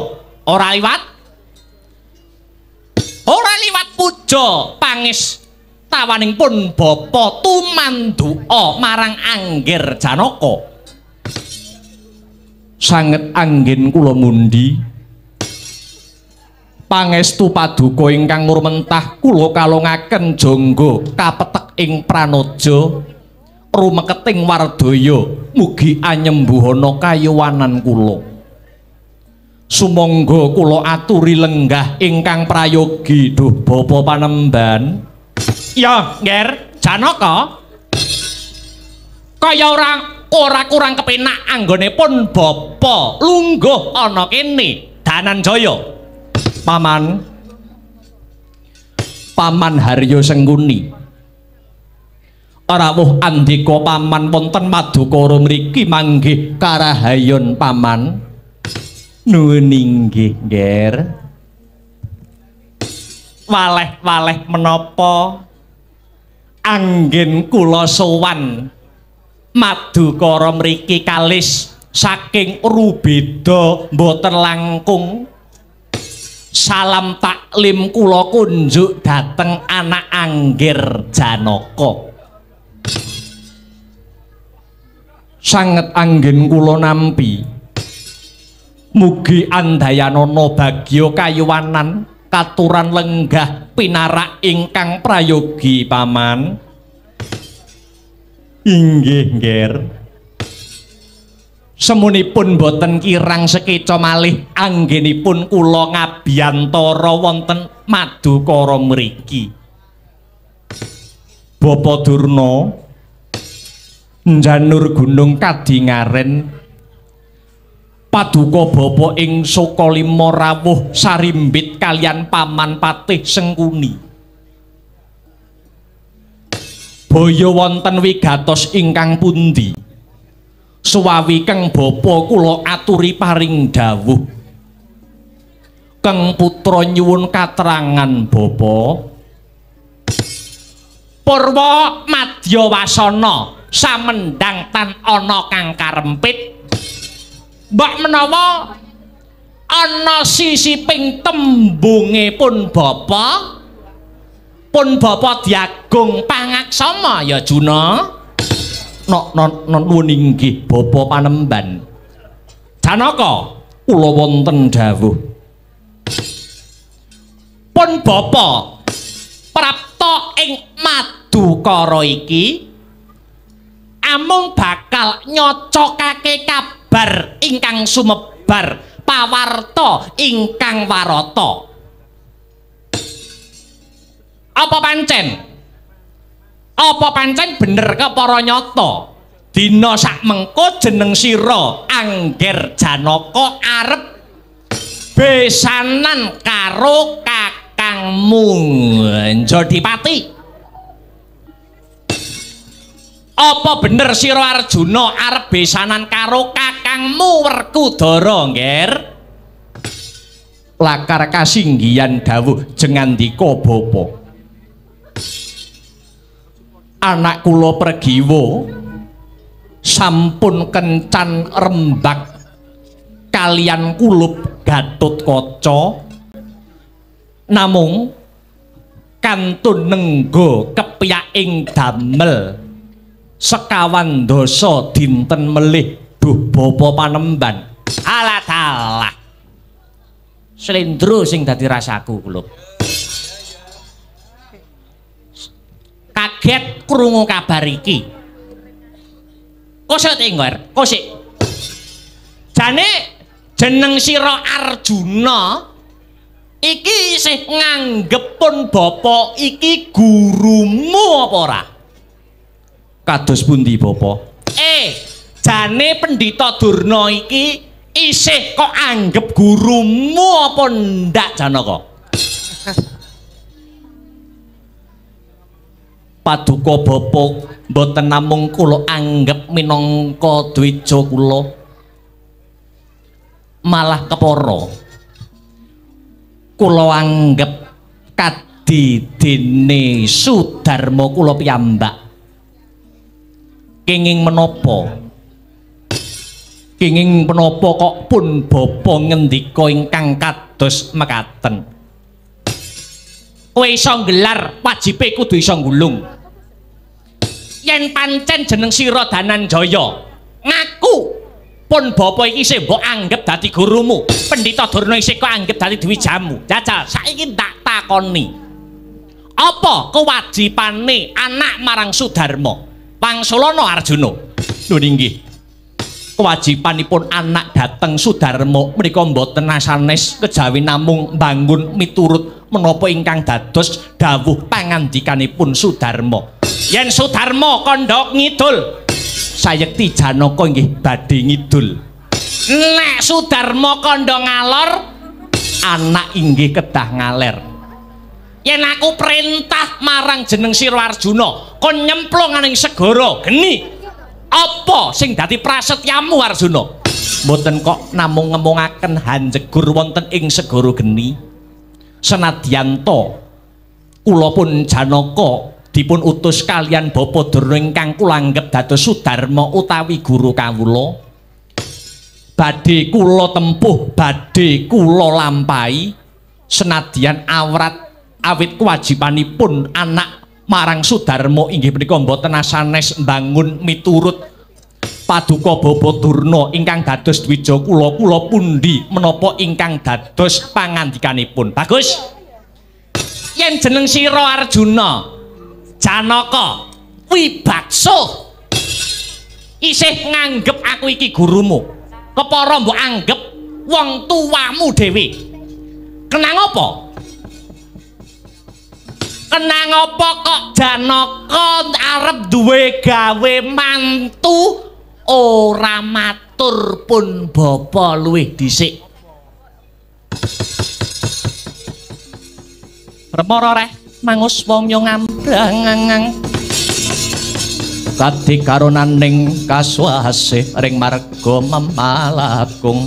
ora liwat puja pangis tawaning pun bapa tumandua marang Angger Janaka sanget anggen kula mundi pangestu paduka ingkang murmentah kula kalongaken jangga kapetek ing pranaja rumeketing wardaya mugi anyembuhana kayuwanan kula sumangga kula aturi lenggah ingkang prayogi duh Bapa Panemban ya Ngger Janaka kaya ora kurang kepenak anggonipun bapa lungguh ana kene Dananjaya paman Harya Sengkuni rawuh andika paman wonten Madukara mriki manggih karahayon paman nuwun inggih Ngger waleh menapa anggen kula sowan Madukara mriki kalis saking rubeda mboten langkung salam taklim kula kunjuk dateng anak Angger Janaka sanget anggen kula nampi mugi andayanana bagya kayuwanan katuran lenggah pinarak ingkang prayogi paman inggih Ngger semunipun boten kirang sekeca malih anggenipun kula ngabiyantara wonten Madukara mriki Bapa Durna njanur gunung Kadingaren Paduka bapa ing Sukalima rawuh sarimbit kalian paman Patih Sengkuni. Baya wonten wigatos ingkang pundi? Suwawi keng bapa kula aturi paring dawuh. Keng putra nyuwun katerangan bapa. Purwa Madya Wasana samendang tan ana kang karempit. Mbak menawa ana sisiping tembunge pun bapa diagung pangaksama ya Juna. Nuwun inggih bapa Panemban. Janaka kula wonten dawuh. Pun bapa prapta ing Madukara iki amung bakal nyocokake kabar ingkang sumebar pawarta ingkang warata. Apa pancen bener ke para nyata dina sakmengko jeneng sira Angger Janaka arep besanan karo kakangmu Jodipati. Apa bener sira Arjuna arep besanan karo kakangmu Werkudara, Ngger? Lakar kasinggihan dawuh jengandika bapa. Anak kula Pregiwa sampun kencan rembag kalian kulup Gatotkaca, namung kantun nenggo kepyaking damel sekawan dosa dinten melih duh bapa Panemban. Alah dalah slendro sing dadi rasaku kulup. Kaget krungu kabar iki. Kosok Ngger, kosik. Jane jeneng sira Arjuna iki isih nganggep pun bapa iki gurumu apa ora? Kados pundi bapa? Jane Pendhita Durna iki isih kok anggap gurumu apa ndak Janaka? Paduka bapa mboten namung kula anggap minangka dwija kula, malah kepara kula anggap kadidene Sudarma kula piyambak. Kenging menapa kok pun bapa ngendika ingkang kados mekaten. Kowe iso nggelar wajibe kudu iso nggulung. Yen pancen jeneng sira Dananjaya ngaku pun bapa iki isih mbok anggap dadi gurumu, Pendhita Durna isih kok anggap dadi dwijamu. Jajal saiki tak takoni. Apa kewajibane anak marang Sudarma? Wangsulana Arjuna. Lho inggih. Kewajibanipun anak dateng Sudarma menika mboten sanes kejawi namung bangun miturut menapa ingkang dados dawuh pangandikanipun Sudarma. Yen Sudarma kandha ngidul, sayekti Janaka nggih badhe ngidul. Nek Sudarma kandha ngalor, anak inggih kedah ngaler. Yen aku perintah marang jeneng sira Arjuna, kon nyemplung ning segara geni. Apa sing dadi prasetyamu Arjuna? Mboten kok namung ngemungaken hanjegur wonten ing segara geni. Senadyanto kula pun Janaka dipun utus kalian Bapa Durna ingkang kula anggep dados Sudarma utawi guru kawula. Badhe kula tempuh, badhe kula lampahi senadyan awit kewajibanipun anak marang Sudarma inggih menika mboten sanes mbangun miturut Paduka Bapa Durna ingkang dados dwija kula pundi menapa ingkang dados pangandikanipun. Bagus. Yen jeneng sira Arjuna Janaka Wibaksa isih nganggep aku iki gurumu, kepara mbok anggep wong tuamu dhewe. Kenang apa? Kenang apa kok Janaka arep duwe gawe mantu ora mati? matur pun bapa luwih dhisik. Remara reh mangus wamya ngambrangang. Kadhi karonaning kaswasih ring marga memalakung.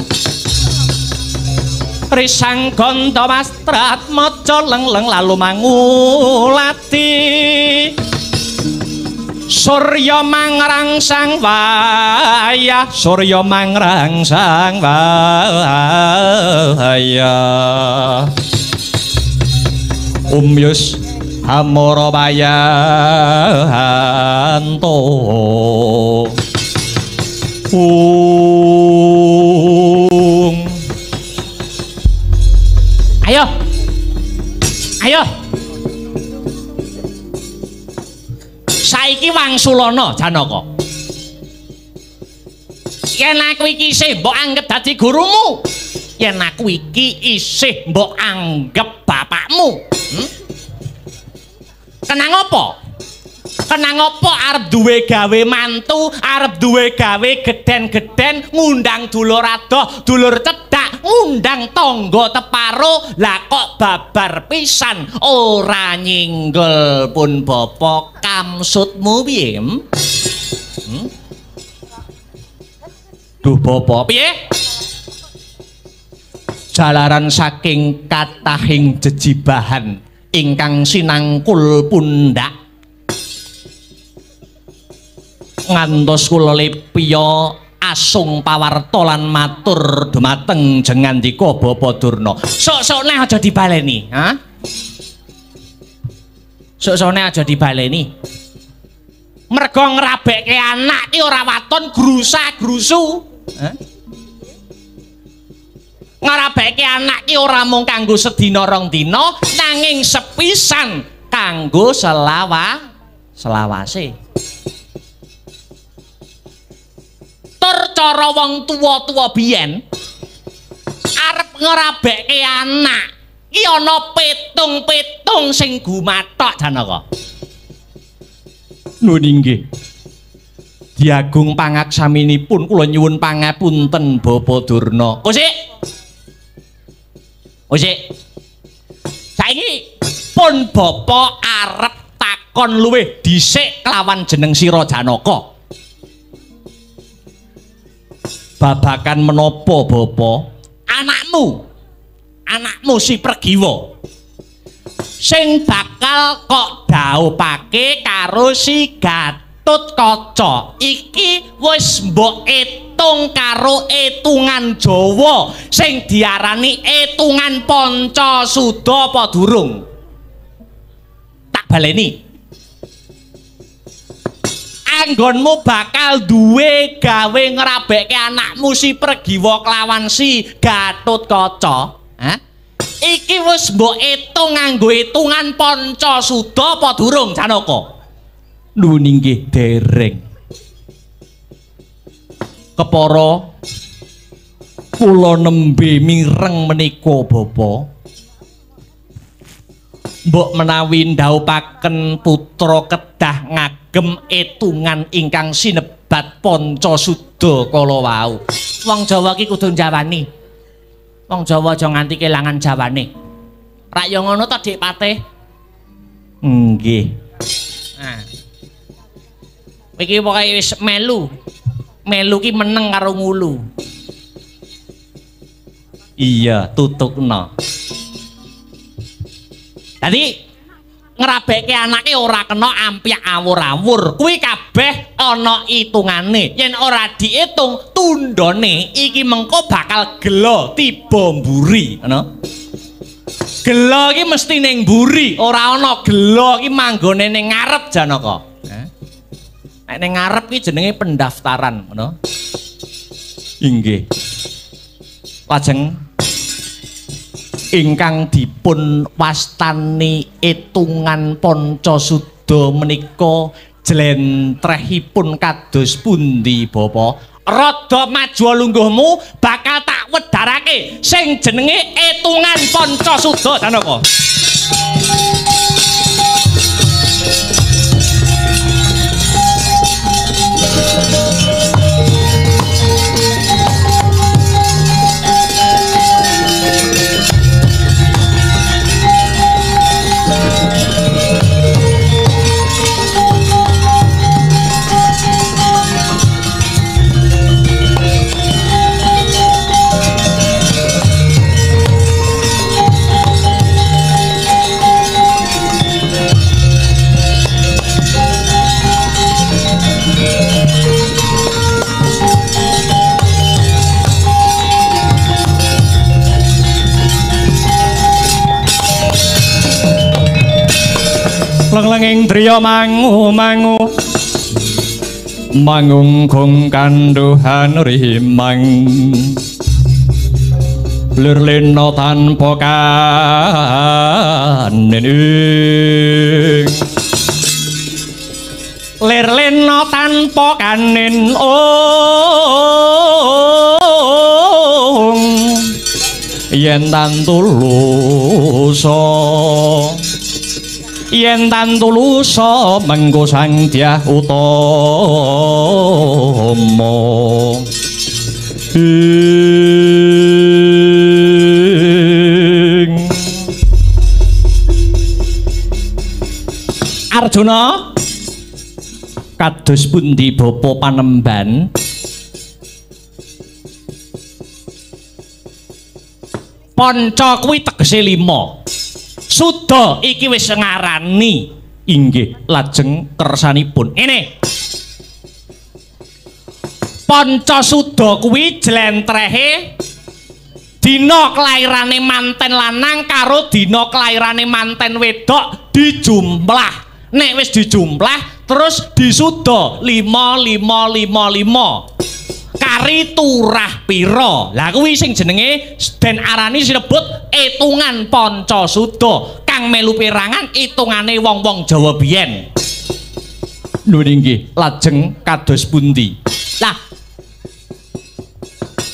Risang ganda mastrat maca lengleng lalu mangulati. Surya mangrangsang wayah, surya mangrangsang wayah. Umyus hamara bayanto. Ayo. Ayo. Saiki wangsulana Janaka. Yen aku iki isih mbok anggap dadi gurumu, yen aku iki isih mbok anggap bapakmu. Kenang apa? Kenang apa arep duwe gawe mantu, arep duwe gawe geden-geden, ngundang dulur adoh, dulur cedhak, ngundang tangga teparo, lah kok babar pisan ora nyinggel pun bapa kamsutmu piye? Duh bapa piye? Jalaran saking katahing jejibahan ingkang sinangkul pundak ngantos kula lepya asung pawarta lan matur dumateng jengandika Bapa Durna. Sok-sok neh aja dibaleni, ha? Sok-sok neh aja dibaleni. Mergo ngrabekke anak ki ora waton grusa-grusu, ha? Ngrabekke anak ki ora mung kanggo sedina rong dina, nanging sepisan kanggo selawase. Tur cara wong tuwa-tuwa biyen arep ngrabekke anak ki ana petung-petung sing gumathok Janaka. Lho nggih. Diagung pangaksaminipun kula nyuwun pangapunten Bapa Durna. Kosik. Saiki pun Bapa arep takon luwih dhisik kelawan jeneng sira Janaka. Babakan menapa Bapa? Anakmu si Pregiwa sing bakal kok dhaupake karo si Gatotkaca iki wis mbok etung karo etungan Jawa sing diarani etungan Pancasuda apa durung? Tak baleni. Anggonmu bakal duwe gawe ngrabekke anakmu si Pregiwa kelawan si Gatotkaca. Iki wis mbok etung nganggo etungan Pancasuda apa durung Janaka? Lho nggih dereng. Kepara kula nembe mireng menika Bapa. Mbok menawi ndhaupaken putra kedah ngagem etungan ingkang sinebat Pancasuda kala wau. Wong Jawa ki kudu njawani. Wong Jawa aja nganti kelangan jawane. Rak yo ngono ta Dik Patih? Nggih. Nah. Iki pokoke wis melu. Melu ki meneng karo ngulu. Iya, tutukna. Dadi ngrabekke anake ora kena ampiak awur-awur. Kuwi kabeh ana itungane. Yen ora diitung tundone iki mengko bakal gelo tiba mburi, ngono. Gelo iki mesti ning mburi, ora ana gelo iki manggone ning ngarep Janaka. Nek ning ngarep iki jenenge pendaftaran, ngono. Inggih. Lajeng ingkang dipun wastani etungan Pancasuda menika jlentrehipun kados pundi Bapa? Rada maju lungguhmu bakal tak wedharake sing jenenge etungan Pancasuda Janaka. Lenglenging driya mangu-mangu mangungkung kanduhan rimang lirlena tanpa kanin lirlena tanpa kanin yen tantulusa mengko sang dyah utama Arjuna kados pundi bapa panemban Panca kuwi tegese 5 Suda iki wis ngarani inggih lajeng kersanipun ini Panca Suda kuwi jlentrehe dina kelairane manten lanang karo dina kelairane manten wedok dijumplah nek wis dijumplah terus disuda 5 kari turah pira lah kuwi sing jenenge den arani sinebut itungan Panca Suda kang melu pirangan itungane wong-wong Jawa biyen lho nggih lajeng kados pundi lah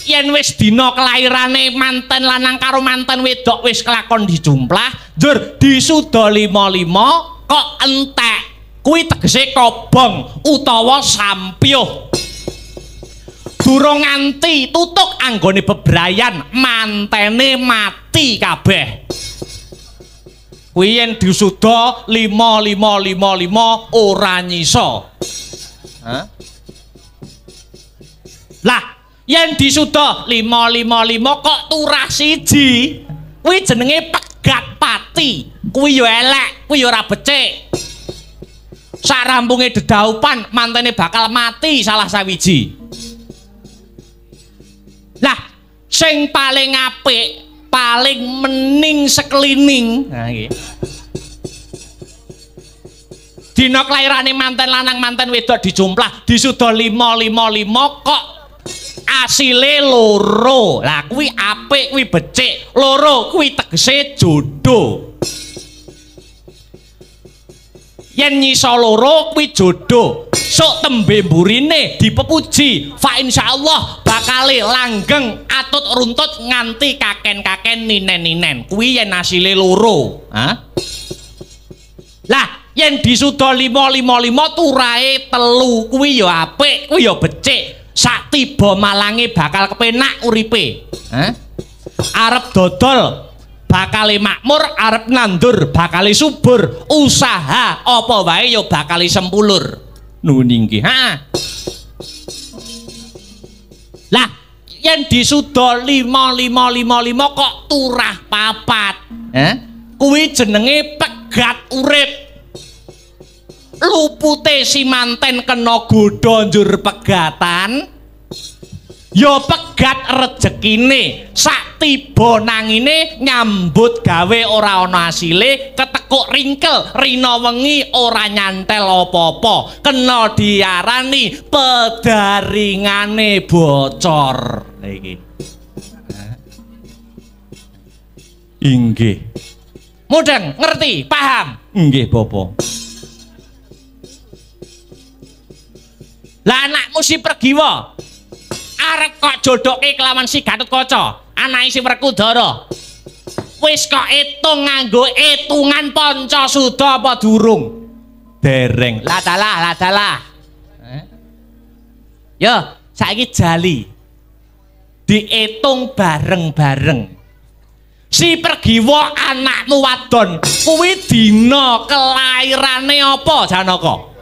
yen wis dina kelairane manten lanang karo manten wedok wis kelakon dijumplah njur disuda 5 kok entek kuwi tegese kobong utawa sampyuh durung nganti tutuk anggone bebrayan mantene mati kabeh kuwi yen disuda 5 ora nyisa lah yen disuda 5 kok turah siji kuwi jenenge pegat pati kuwi ya elek kuwi ya ora becik sarampunge dedaupan mantene bakal mati salah sawiji lah sing paling apik paling mening sekelining nah iki dina kelairane manten lanang manten wedok dijumplah disuda 5 kok asile loro lah kuwi apik kuwi becik loro kuwi tegese jodoh yen nyisa loro kuwi jodoh sok tembe mburine dipepuji fa insyaallah bakale langgeng atut runtut nganti kaken-kaken ninen-ninen kuwi yen asile loro lah yen disuda 5 turahe 3 kuwi ya apik kuwi ya becik sak tiba malange bakal kepenak uripe arep dodol bakale makmur arep nandur bakale subur usaha apa wae ya bakale sempulur nuning nggih lah yen disuda 5 kok turah 4 kuwi jenenge pegat urip lupute si manten kena godha njur pegatan ya pegat rejekine sak tiba nangine nyambut gawe ora ana asile ketekuk ringkel rina wengi ora nyantel apa-apa kena diarani pedaringane bocor iki inggih mudeng ngerti paham nggih Bapak lah anakmu si Pergiwa arep kok jodoke kelawan si Gatotkaca anake si Werkudara wis kok itung nganggo itungan Panca Suda apa durung dereng ladalah yo saiki jali diitung bareng-bareng si Pergiwa anakmu wadon kuwi dina kelairane apa Janaka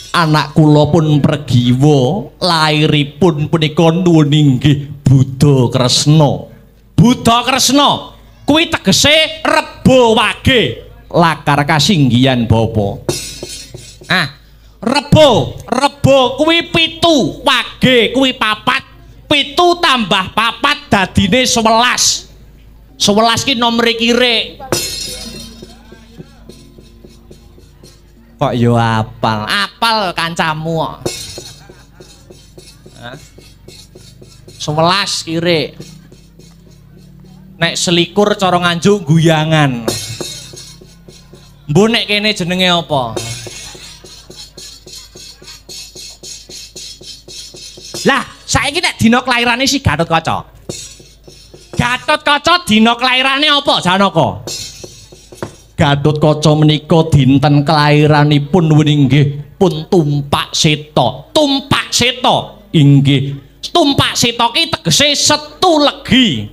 anak kula pun Pergiwa lairipun punika nuwun inggih Buddha Kresna kuwi tegese Rebo Wage lakar kasinggihan Bapa Rebo kuwi 7 Wage kuwi 4 7 tambah 4 dadine 11 ki nomere kirik Kok yo apal? Apal kancamu kok. Hah? 11 kire. Nek selikur cara Nganjuk guyangan. Mbok nek kene jenenge apa? Lah, saiki nek dina kelahirane si Gatotkaca. Gatotkaca dina kelahirane apa, Janaka? Gatotkaca menika dinten kelahiranipun inggih pun Tumpak Seta. Tumpak Seta inggih. Tumpak Seta ki tegese setu legi.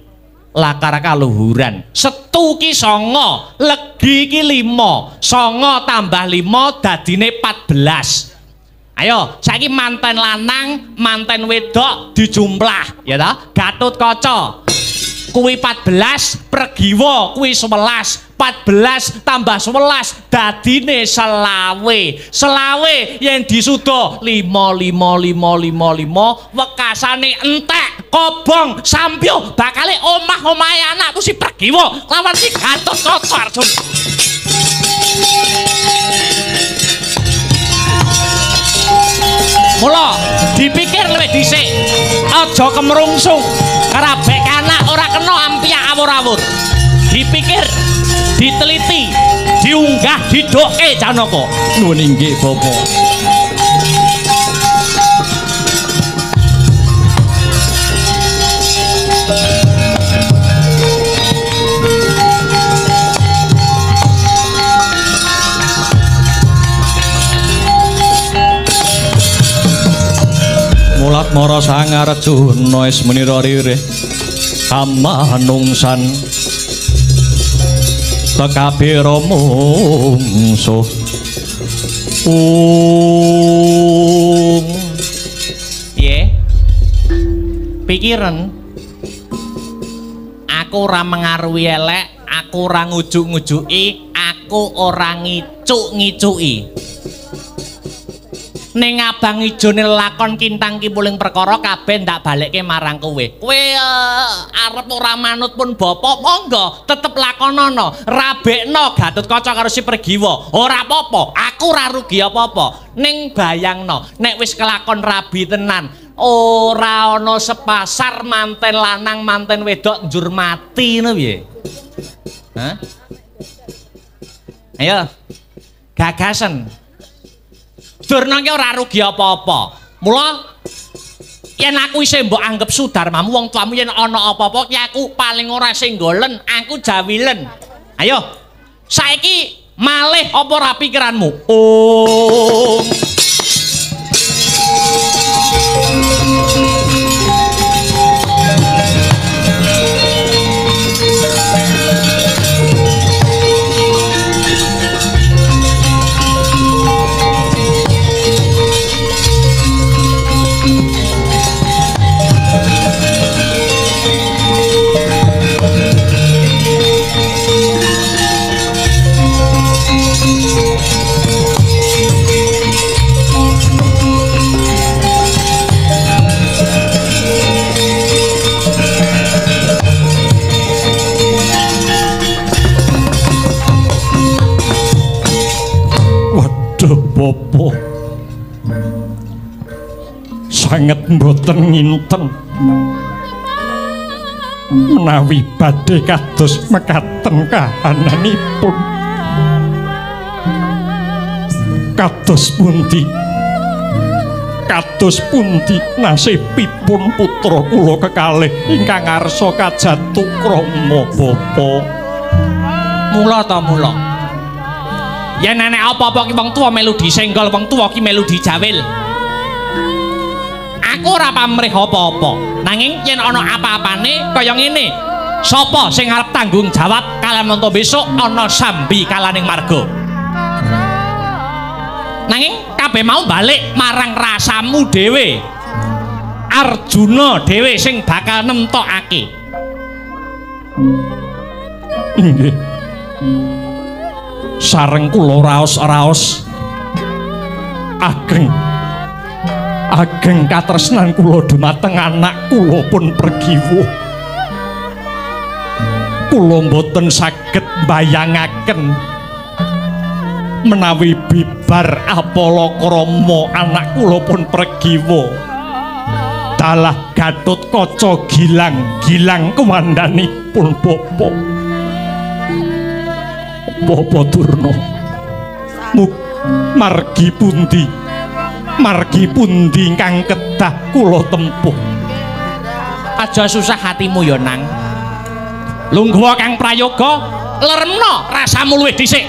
Lakar kaluhuran. Setu ki 9, legi ki 5. 9 tambah 5 dadine 14. Ayo, saiki manten lanang, manten wedok dijumlah, ya ta? Gatotkaca kuwi 14, Pregiwa kuwi 11. 14 tambah 11 dadine 20. 20 yen disuda 5 wekasane entek, kobong, sampyo bakale omah-omahe anakku si Pregiwa lawan si Gatotkaca Arjuna. Mula dipikir luwih dhisik, aja kemrungsung. Karabek anak ora kena ampiak awur-awur. Dipikir, diteliti, diunggah, didoke Janaka. Nuwun inggih Bapak. Mulat mara Sang Arjuna ismenira ririh kamanungsan tekabira mungsuh piye pikiran aku ora mengaruhi elek, aku ora ngujuk-ngujuki, aku ora ngicuk-ngicuki. Ning abang ijone lakon kintang kipuling perkara kabeh ndak balekke marang kowe. Kowe arep ora manut pun bapak monggo tetep lakonana. Rabekno Gatotkaca karo si Pregiwa. Ora apa-apa, aku ora rugi apa-apa. Ning bayangno, nek wis kelakon rabi tenan, ora ana sepasar manten lanang manten wedok njur mati ngono piye? Hah? Ayo. Gagasan. Durna ki ora rugi apa-apa. Mula yen aku isih mbok anggap sudarmamu wong tuamu yen ana apa-apa ki aku paling ora senggolen, aku jawilen. Ayo. Saiki malih apa ora pikiranmu? Oh. Bapak sanget mboten nginten menawi badhe kados mekaten kahananipun. Kados pundi nasibipun putra kula kekalih ingkang ngarsa kajatuh krama Bapak. Mula ta mula. Yen nenek apa-apa ki wong tuwa melu disenggol, wong tuwa ki melu dijawil. Aku ora pamrih apa-apa. Nanging yen ana apa-apane kaya ngene, sapa sing arep tanggung jawab kalamonto besok ana sambi kalaning marga. Nanging kabeh mau balik marang rasamu dhewe. Arjuna dhewe sing bakal nemtokake. Nggih. Sareng kula raos-raos ageng katresnan kula dumateng anak kula pun Pregiwa. Kula mboten saged bayangaken menawi bibar Apalakrama anak kula pun pregiwa dalah Gatotkaca gilang komandanipun Bapa Durna margi pundi ingkang kedah kula tempuh. Aja susah hatimu ya nang lungguh kang prayoga leremno rasamu luwih dhisik.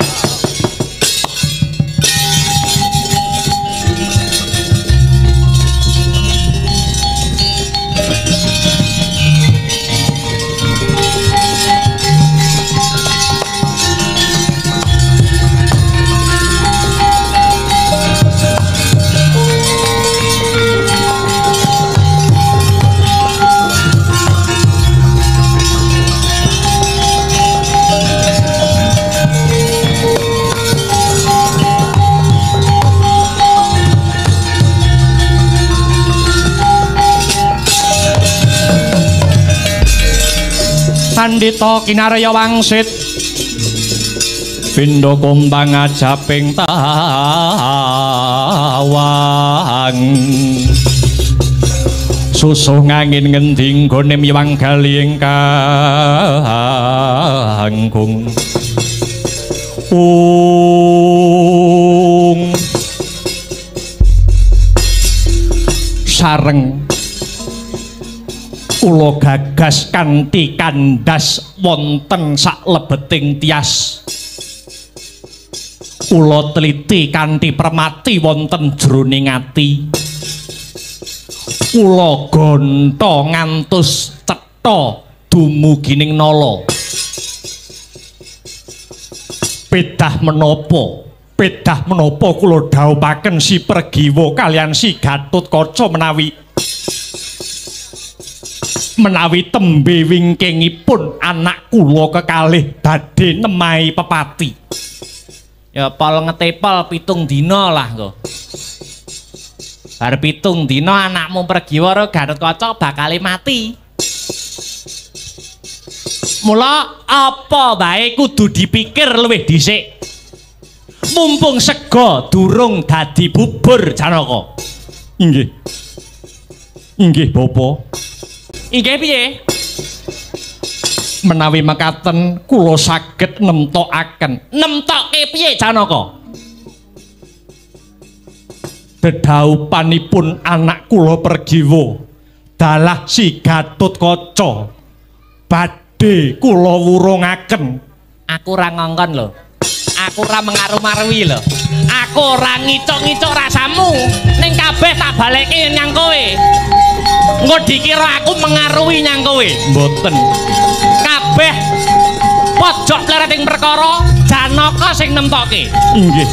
Pandita Kinarya wangsit pindha kumbang ajaping tawang susuh ngangin ngending gone miwang gali kangkung sareng kula gagas kanthi kandhas wonten saklebeting tias kula teliti kanthi permati wonten jroning ati kula gonta ngantos cetha dumugining nala pedah menapa kula dhawuhaken si Pregiwa kalian si Gatotkaca menawi tembe wingkingipun anak kula kekalih badhe nemahi pepati. Ya pol ngetepol 7 dina lah kok. Bar 7 dina anakmu Pregiwa karo Gatotkaca bakal mati. Mula apa bae kudu dipikir luwih dhisik. Mumpung sega durung dadi bubur Janaka. Inggih. Inggih Bapa. Inggih piye? Menawi mekaten kula saged nemtokaken. Nemtoke piye Janaka? Dedhaupanipun anak kula Pregiwa dalah si Gatotkaca badhe kula wurungaken. Aku ora ngongkon lho. Aku ora mengaru-marui lho. Aku ora ngicuk-ngicuk rasamu. Ning kabeh tak baleke nyang kowe. Engko dikira aku mengaruhi nyang kowe. Mboten. Kabeh pojok plereting perkara Janaka sing nemtoke. Inggih.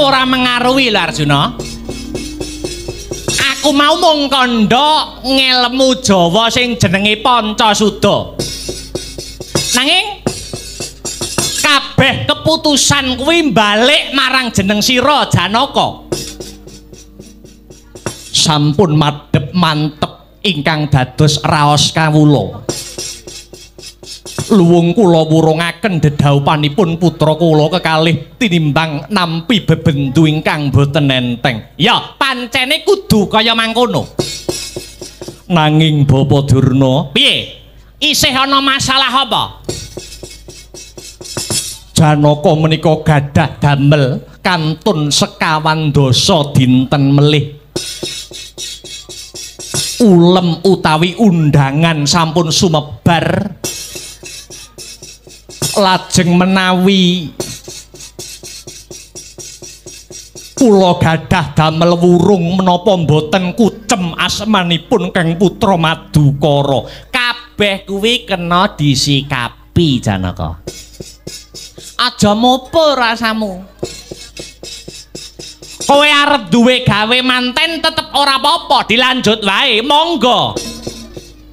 Ora mengaruhi lho Arjuna. Aku mau mung kandha ngelmu Jawa sing jenenge Pancasuda. Nanging kabeh keputusan kuwi balik marang jeneng sira Janaka. Sampun madhep mantep ingkang dados raos kawula. Luwung kula wurungaken dedhaupanipun putra kula kekalih tinimbang nampi bebendu ingkang boten enteng. Ya, pancene kudu kaya mangkono. Nanging Bapa Durna, piye? Isih ana masalah apa? Janaka menika gadah damel kantun sekawan dasa dinten melih. Ulem utawi undangan sampun sumebar. Lajeng menawi kula gadah damel wurung menapa mboten kucem asmanipun Kang Putra Madukara. Kabeh kuwi kena disikapi Janaka. Aja mopo rasamu. Kowe arep duwe gawe manten tetep ora apa-apa, dilanjut wae, monggo.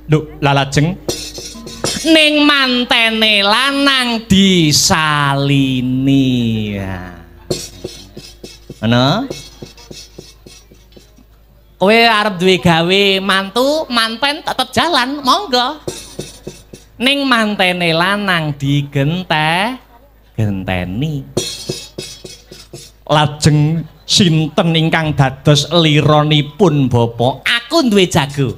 Lho, lalajeng ning mantene lanang disalini. Ana? Kowe arep duwe gawe mantu, manten tetep jalan, monggo. Ning mantene lanang genteni. Lajeng sinten ingkang dados liranipun Bapak? Aku duwe jago.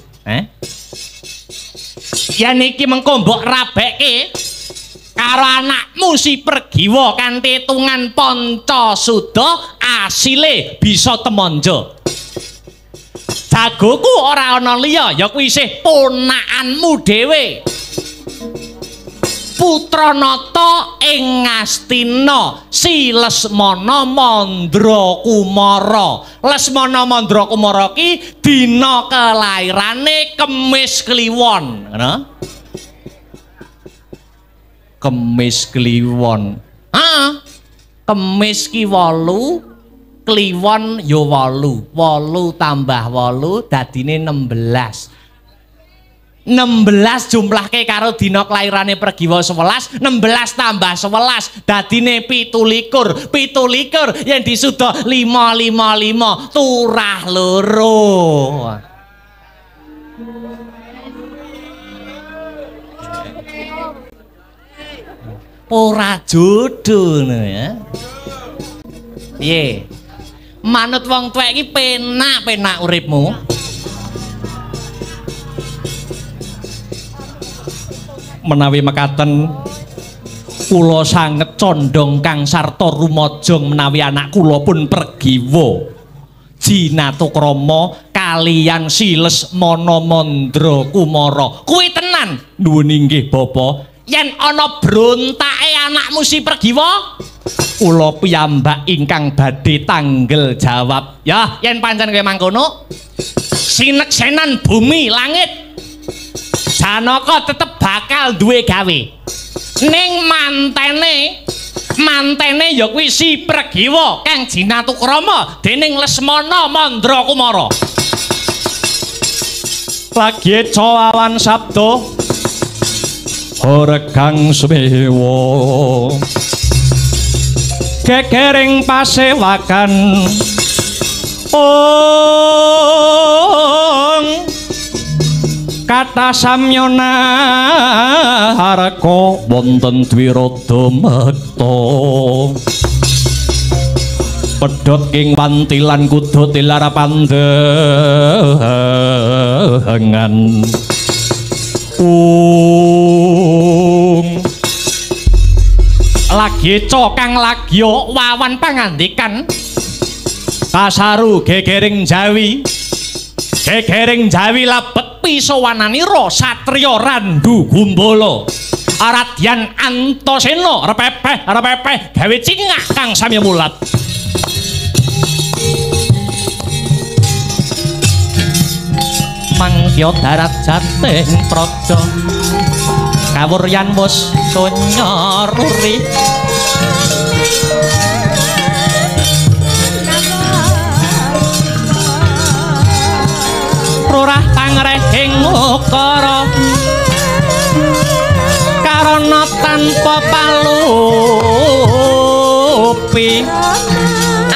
Ya niki mengko mbok rabekke karo anakmu si Pergiwa kanthi hitungan Pancasuda asile bisa temonjo. Jagoku ora ana liya ya kuwi isih ponakanmu dhewe. Putranata ing Ngastina si Lesmana Mandrakumara. Lesmana Mandrakumara ki dina kelairane Kemis Kliwon, ngono. Kemis Kliwon. Kemis ki 8, Kliwon ya 8. 8 tambah 8 dadine 16. 16 jumlahke karo dina kelairane Pergiwa 11, 16 tambah 11 dadine 17. 17 yen disuda 555 turah loro. Ora jodoh ya. Piye? Manut wong tuwek iki penak-penak uripmu. Menawi mekaten kula sanget condong kang sarta rumajang menawi anak kula pun Pergiwa Jinatukrama kaliyan si Lesmana Mandrakumara. Kuwi tenan nuwun inggih Bapak. Yen ana brontake anakmu si Pergiwa, kula piyambak ingkang badhe tanggel jawab. Ya, yen pancen kowe mangkono, sineksenan bumi langit Janaka tetep bakal duwe gawe. Ning mantene ya kuwi si Pergiwa kang Jinatukrama dening Lesmana Mandrakumara. Lagi cawan sabda Horegang Smewa Kekering pasewakan kata samyona haraka wonten dwirada mekta pedhot ing wantilan kudu tilar pandengan lagi cokang lagi wawan pangandikan kasaru gegering Jawi labet pisowananira satriya Randu Gumbala Aradyan Antasena repepeh gawe cingak kang sami mulat. Mangkya darat jateng praja kawuryan wus sonya ruri rurah pangrehing ukara karana tanpa palupi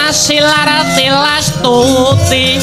asilar tilas tuti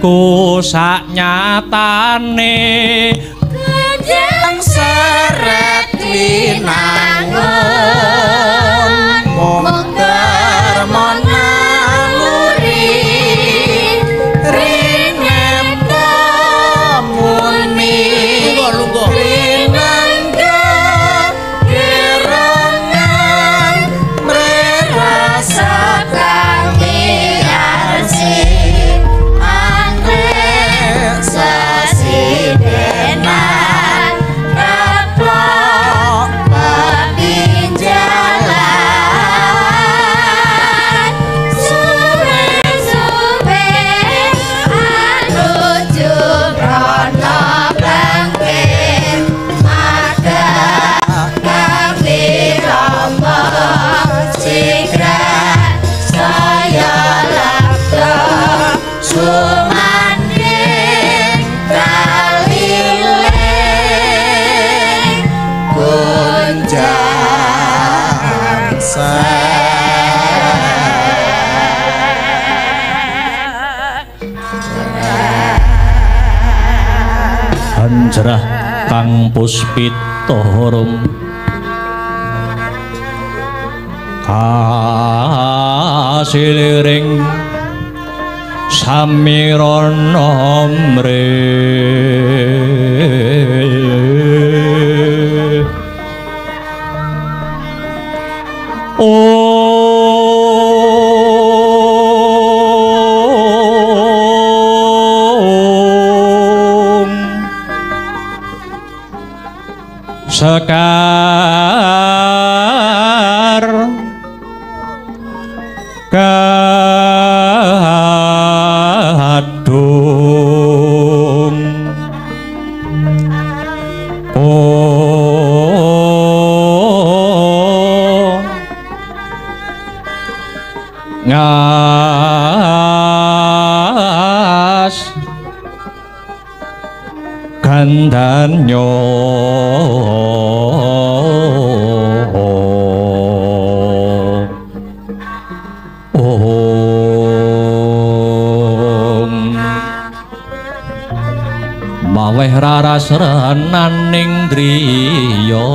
iku saknyatane Kanjeng seret winangun mungker monaluri rinempo muni rinangga kerongan merasa kami asih anggrek sasidenan kaplok papinjalan suwe-suwe anuju rono bangkit maka kami rombong sigrat saya labdo sumanding kaliling kunjang Hanjrah kang puspita harum kasiliring samirana mrih Sekar kadung ngas gandhanyo maweh rarasraning driya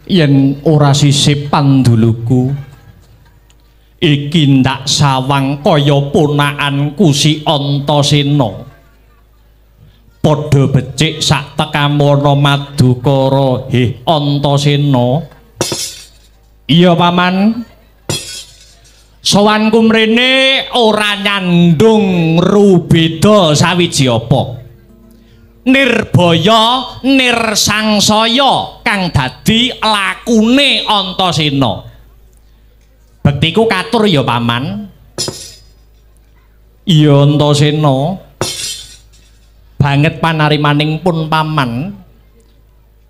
yen ora sisip panduluku iki ndak sawang kaya ponakanku si Antasena padha becik sak tekamono Madukara heh Antasena iya paman sowanku mrene ora nyandung rubeda sawiji apa Nirbaya nirsangsaya kang dadi lakune Antasena. Bektiku katur ya paman. Iya Antasena. Banget panarimaning pun paman.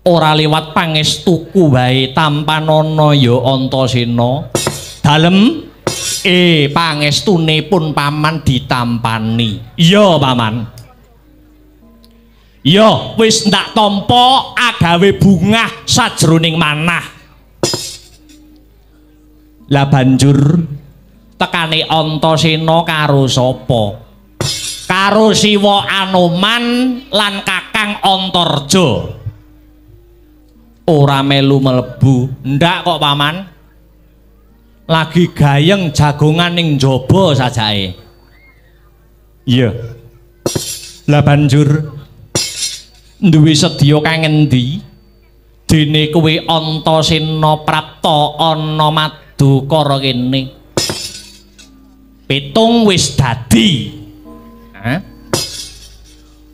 Ora liwat pangestuku wae tampanana ya Antasena. Dalem pangestune pun paman ditampani. Iya paman. Ya wis ndak tampa agawe bungah sajroning manah. Lah banjur tekane Antasena karo sapa? Karo Siwa Anoman lan Kakang Antarja. Ora melu mlebu, ndak kok paman. Lagi gayeng jagongan ning njaba sajake. Iya. Lah banjur duwe sedya kang endi dene kowe Antasena prapta ana Madukara kene pitung wis dadi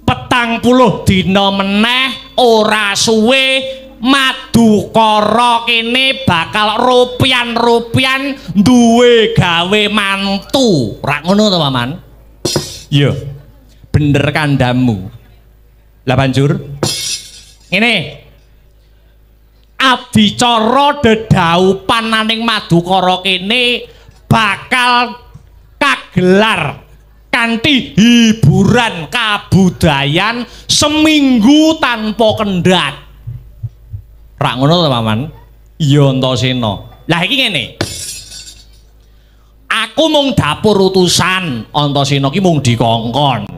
40 dina meneh ora suwe Madukara kene bakal rupian-rupian duwe gawe mantu. Rak ngono to, Paman? Iya. Bener kandhamu. Lah banjur ngene. Adicara dedaupan naning Madukara kene bakal kagelar kanthi hiburan kabudayan seminggu tanpa kendhat. Rak ngono to, Paman? Iya, Antasena. Lah iki ngene. Aku mung dapur utusan, Antasena ki mung dikongkon.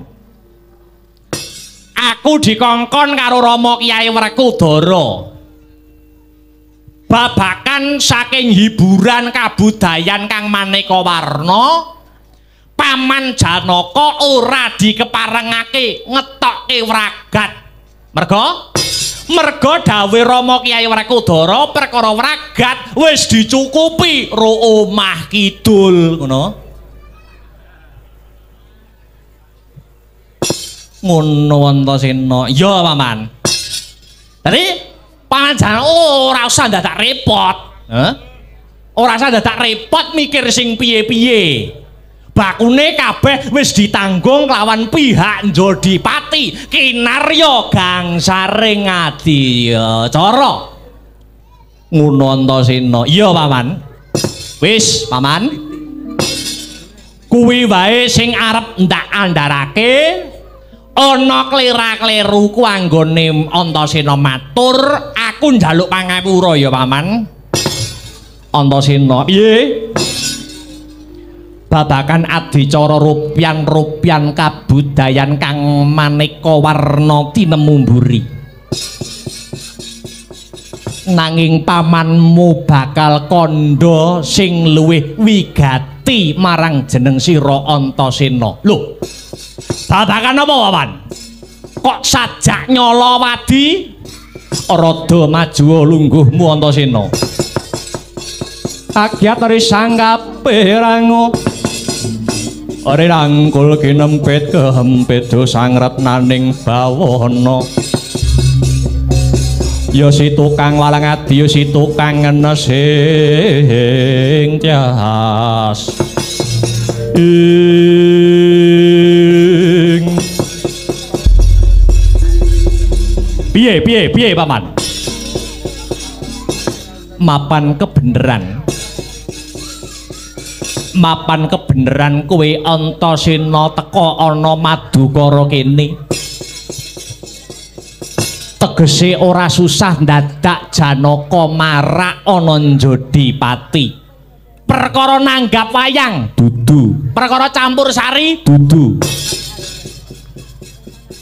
Aku dikongkon karo Rama Kyai Werkudara. Babakan saking hiburan kabudayan kang maneka warna, Paman Janaka ora dikeparengake ngetokke wragat. Merga dawuh Rama Kyai Werkudara perkara wragat wis dicukupi ro omah kidul ngono. Ngono Antasena. Iya, Paman. Tadi Paman Janaka ora usah dadak repot. Ora usah dadak repot mikir sing piye-piye. Bakune kabeh wis ditanggung kelawan pihak Njodipati kinarya gangsaring adicara. Ngono Antasena. Iya, Paman. Wis, Paman. Kuwi wae sing arep ndak andharake. Ana klera-kleru ku anggone Antasena matur, aku njaluk pangapura ya, Paman. Antasena, piye? Babakan adicara rupian-rupian kabudayan kang maneka warna tinemu mburi. Nanging pamanmu bakal kandha sing luwih wigati marang jeneng sira Antasena. Lho, babakan apa, Paman? Kok sajak nyala wadi? Rada maju lungguhmu Antasena. Agyat risanggape rango. Ore rangkul kinempit kehempit dosangret naning bawana. Ya si tukang walang adi, ya si tukang ngenesing jas. Piye Paman? Mapan kebeneran kowe Antasena teka ana Madukara kene. Tegese ora susah ndadak Janaka marak ana Njodipati. Perkara nanggap wayang dudu. Perkara campur sari dudu.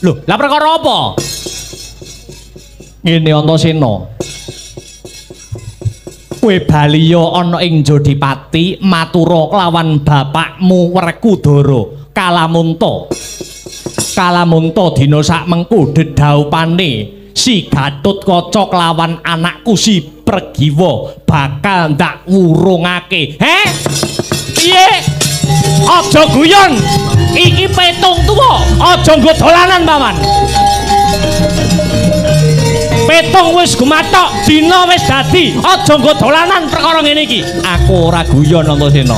Lho, lah perkara apa? Ngene Antasena. Kowe baliya ana ing Njodipati matura kelawan bapakmu Werkudara Kalamunta. Kalamunta dina sak mengko dedaupane si Gatotkaca kelawan anakku si Pregiwa bakal ndak wurungake. Piye? Aja guyon. Iki petung tuwa, aja nggo dolanan, Paman. Petung wis gumathok, dina wis dadi. Aja nggo dolanan perkara ngene iki. Aku ora guyon Antasena.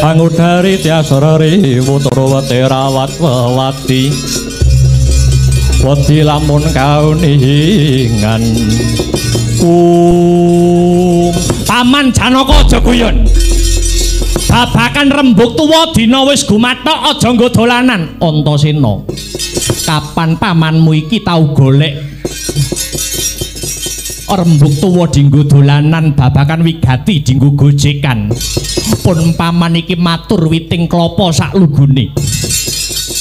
Angudari tiasarari Wutrawati rawat wewati Wadi lamun kauningan Paman Janaka aja guyon. Babakan rembug tuwa dina wis gumathok aja nggo dolanan. Antasena, kapan pamanmu iki tau golek rembug tuwa dinggo dolanan babakan wigati dinggo gojekan pun paman iki matur witing klapa sak lugune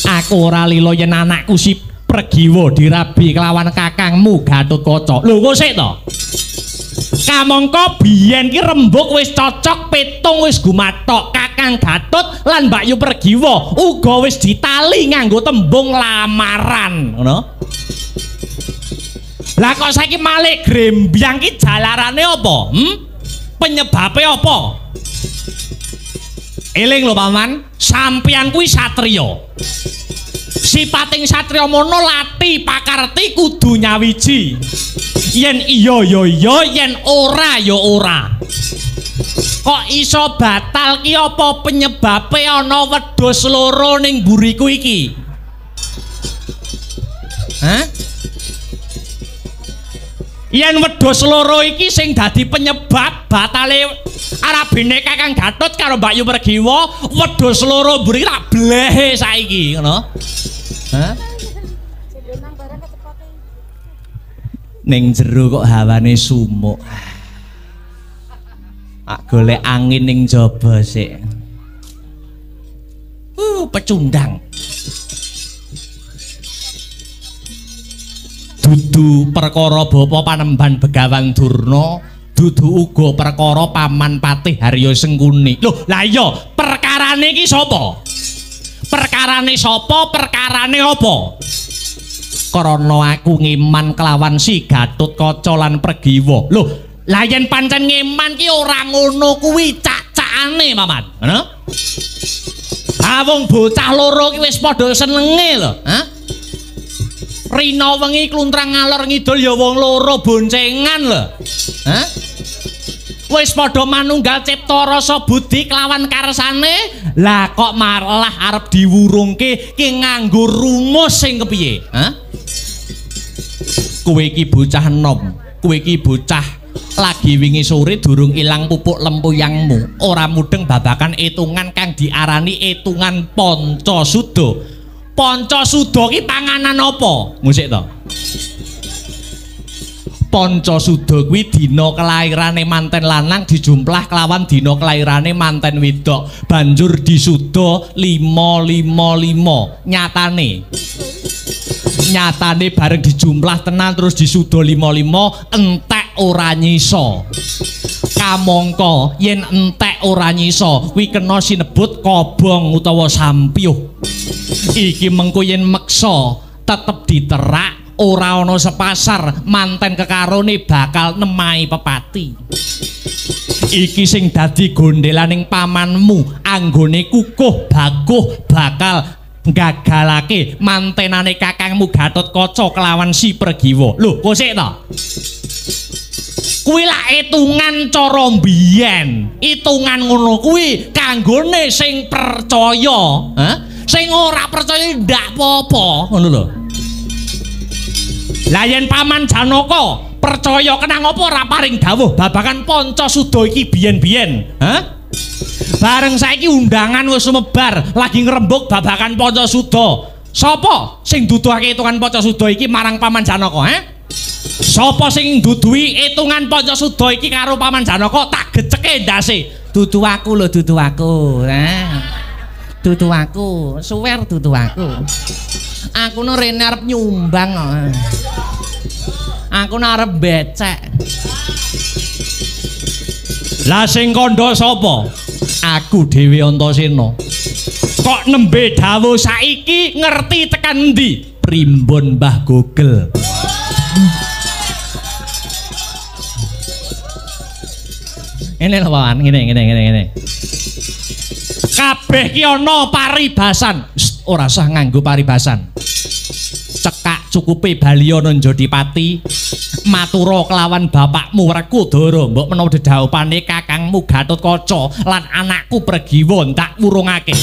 aku ora lila yen anakku si Pregiwa dirabi kelawan kakangmu Gatotkaca lho kok sik to kamangka biyen ki rembug wis cocok petung wis gumathok Kakang Gatot lan Mbak Yu Pregiwa uga wis ditali nganggo tembung lamaran ngono. Lah kok saiki malih grembyang ki jalarane apa? Penyebabe apa? Eling lho paman, sampeyan kuwi satriya. Sipating satriya mono lati pakarti kudu nyawiji. Yen iya ya iya, yen ora ya ora. Kok iso batal ki apa penyebabe ana wedhus loro ning buriku iki? Hah? Yen wedhus loro iki sing dadi penyebab batale arabine Kakang Gatot karo Mbak Yu Pregiwa, wedhus loro mburi tak blehe saiki, ngono. Hah? Ning jero kok hawane sumuk. Tak golek angin ning jaba sik. Pecundang. Dudu perkara Bapa Panembahan Begawan Durna, dudu uga perkara Paman Patih Harya Sengkuni. Loh, lah iya, perkarane iki sapa? Perkarane sapa? Perkarane apa? Krana aku ngeman kelawan si Gatotkaca lan Pregiwa. Loh, lah yen pancen ngeman ki ora ngono kuwi cacakane, Maman. Ngono? Ha wong bocah loro ki wis padha senenge lho, ha? Rina wengi kluntrang ngalor ngidul ya wong loro boncengan lho. Hah? Wis padha manunggal cipta rasa budi kelawan karsane, lah kok malah arep diwurungke ki nganggo rumus sing kepiye? Hah? Kowe iki bocah enom, kowe iki bocah lagi wingi sore durung ilang pupuk lempuyangmu. Ora mudeng babakan etungan kang diarani etungan Pancasuda. Pancasuda ki panganan apa? Musik to. Pancasuda kuwi dina kelairane manten lanang dijumplah kelawan dina kelairane manten wedok. Banjur disuda 555. Nyatane bareng dijumplah tenan terus disuda 55 entek ora nyisa. Kamangka yen entek ora nyisa kuwi kena sinebut kobong utawa sampyuh. Iki mengko yen meksa tetep diterak ora ana sepasar manten kekarone bakal nemahi pepati. Iki sing dadi gondelaning pamanmu anggone kukuh bakuh bakal gagalake mantenane kakangmu Gatotkaca kelawan si Pregiwa. Lho, kok sik to? Kuwi lak etungan cara mbiyen. Hitungan ngono kuwi kanggone sing percaya, ha? Sing ora percaya ndak apa-apa, ngono lho. Lah yen Paman Janaka percaya kenang apa ora paring dawuh babakan Pancasuda iki biyen-biyen, ha? Bareng saiki undangan wis sumebar lagi ngrembug babakan Pancasuda. Sapa sing duduhake hitungan Pancasuda iki marang Paman Janaka, ha? Sapa sing duduhi hitungan Pancasuda iki karo Paman Janaka tak geceke ndase. Dudu aku lho, dudu aku. Dudu aku, suwer dudu aku. Aku no rene arep nyumbang kok. Aku no arep becek. Lah sing kandha sapa? Aku dhewe Antasena. Kok nembe dawuh saiki ngerti tekan endi? Primbon Mbah Gogel. Ini lho Paman, ngene. Kabeh ki ana paribasan. Ora usah nganggo paribasan. Cekak cukupe bali ana Jodipati. Matura kelawan bapakmu Werkudara, mbok menawa dedhaupane kakangmu Gatotkaca lan anakku Pregiwa tak wurungake.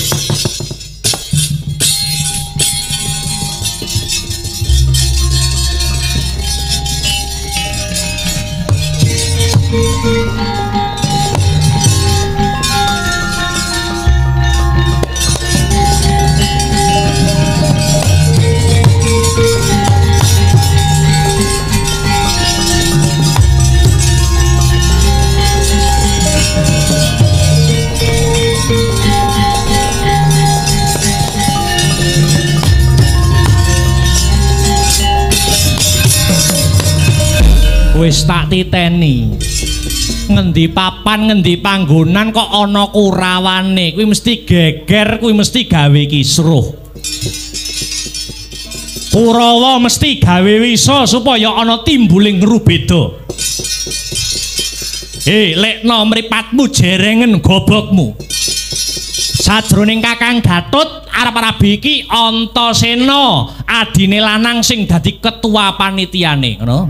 Wis tak titeni. Ngendi papan ngendi panggonan kok ana kurawane, kuwi mesti geger, kuwi mesti gawe kisruh. Kurawa mesti gawe wisa supaya ana timbuling ngrubeda. Lekna mripatmu jerengen gobokmu. Sajroning Kakang Gatut arep-arabi iki Antasena, adine lanang sing dadi ketua panitiane, ngono.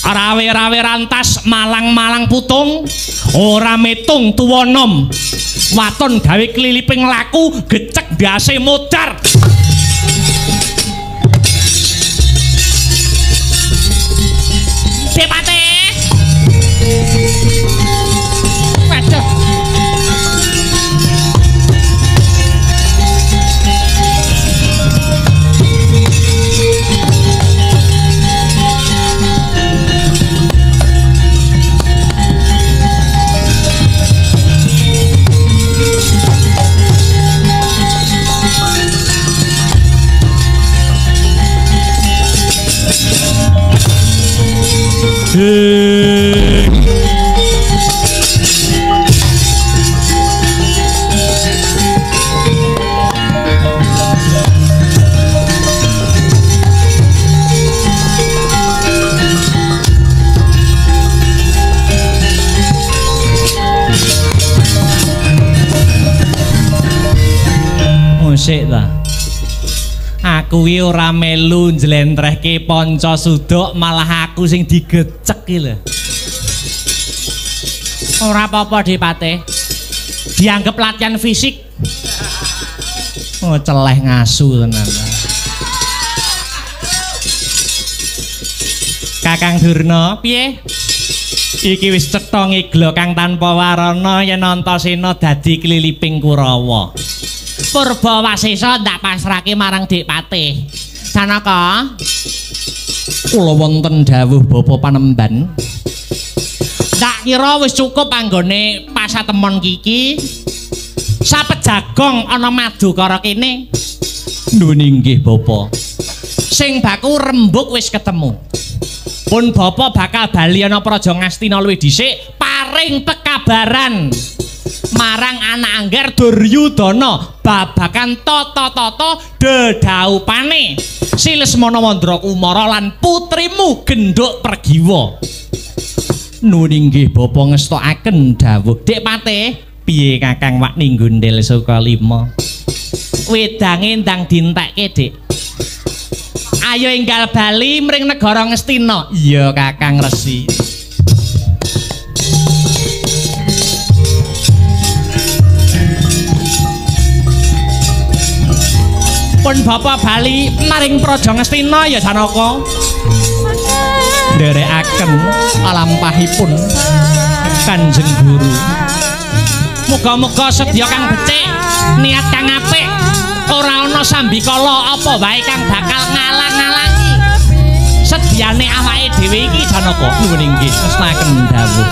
Rawe-rawe rantas malang-malang putung, ora metung tuwa nom. Waton gawe kliliping laku, gecek ndase modar. Depate. Waduh. Sik ta. Aku iki ora melu njlentrehke Pancasudha, malah aku sing digecek iki lho. Ora apa-apa, Dipate. Dianggep latihan fisik. Oh, celeh ngasu tenan. Kakang Durna, piye? Iki wis cetha ngigla kang tanpa warana yen Antasena dadi kliliping Kurawa. Purbawasesa ndak pasrahke marang Dipate. Sanaka, kula wonten dawuh Bapa Panemban. Tak kira wis cukup anggone pasatemon kiki. Sapejagong ana madukara kene. Nuwun inggih Bapa. Sing baku rembug wis ketemu. Pun Bapa bakal bali ana Praja Ngastina luwih dhisik paring pekabaran marang anak Angger Duryudana babagan tata-tata dedaupane si Lesmana Mandrakumara lan putrimu Gendhuk Pregiwa. Nuwun inggih Bapa ngestokaken dawuh. Dipate, piye Kakang Wakni Gondel Sukalima? Wedange ndang dintekke, Dik. Ayo enggal bali mring negara Ngastina. Iya Kakang Resi. Pun Bapak bali maring Praja Ngastina ya Janaka. Nderekaken alampahipun Kanjeng Guru. Muga-muga sedya kang becik, niat kang apik, ora ana sambikala apa wae kang bakal ngalang-alangi sedyane awake dhewe iki Janaka. Nuwun inggih ngesnaken dawuh.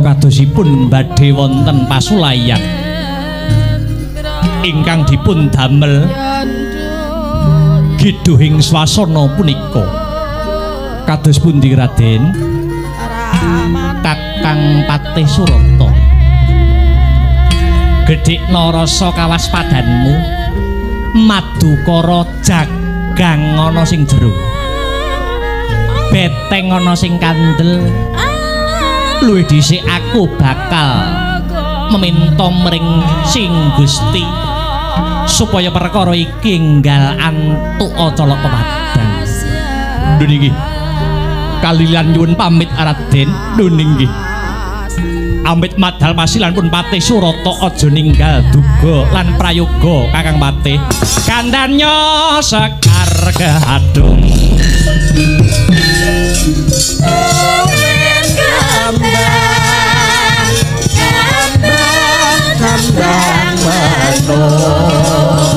Kadosipun badhe wonten pasulayan ingkang dipun damel gidhuhing swasana punika. Kados pundi Raden? Kakang Patih Surata, gedhekna rasa kawaspadanmu, Madukara jagang ana sing jero. Beteng ana sing kandel. Luwih dhisik aku bakal meminta mring Sing Gusti supaya perkara iki enggal antuk acara pepadang. Nggih. Kalilan nyuwun pamit Raden. Nggih. Amit madal masilan pun Patih Surata aja ninggal duga lan prayoga Kakang Patih. Kandhanya Sekar Gadung. Kambang menung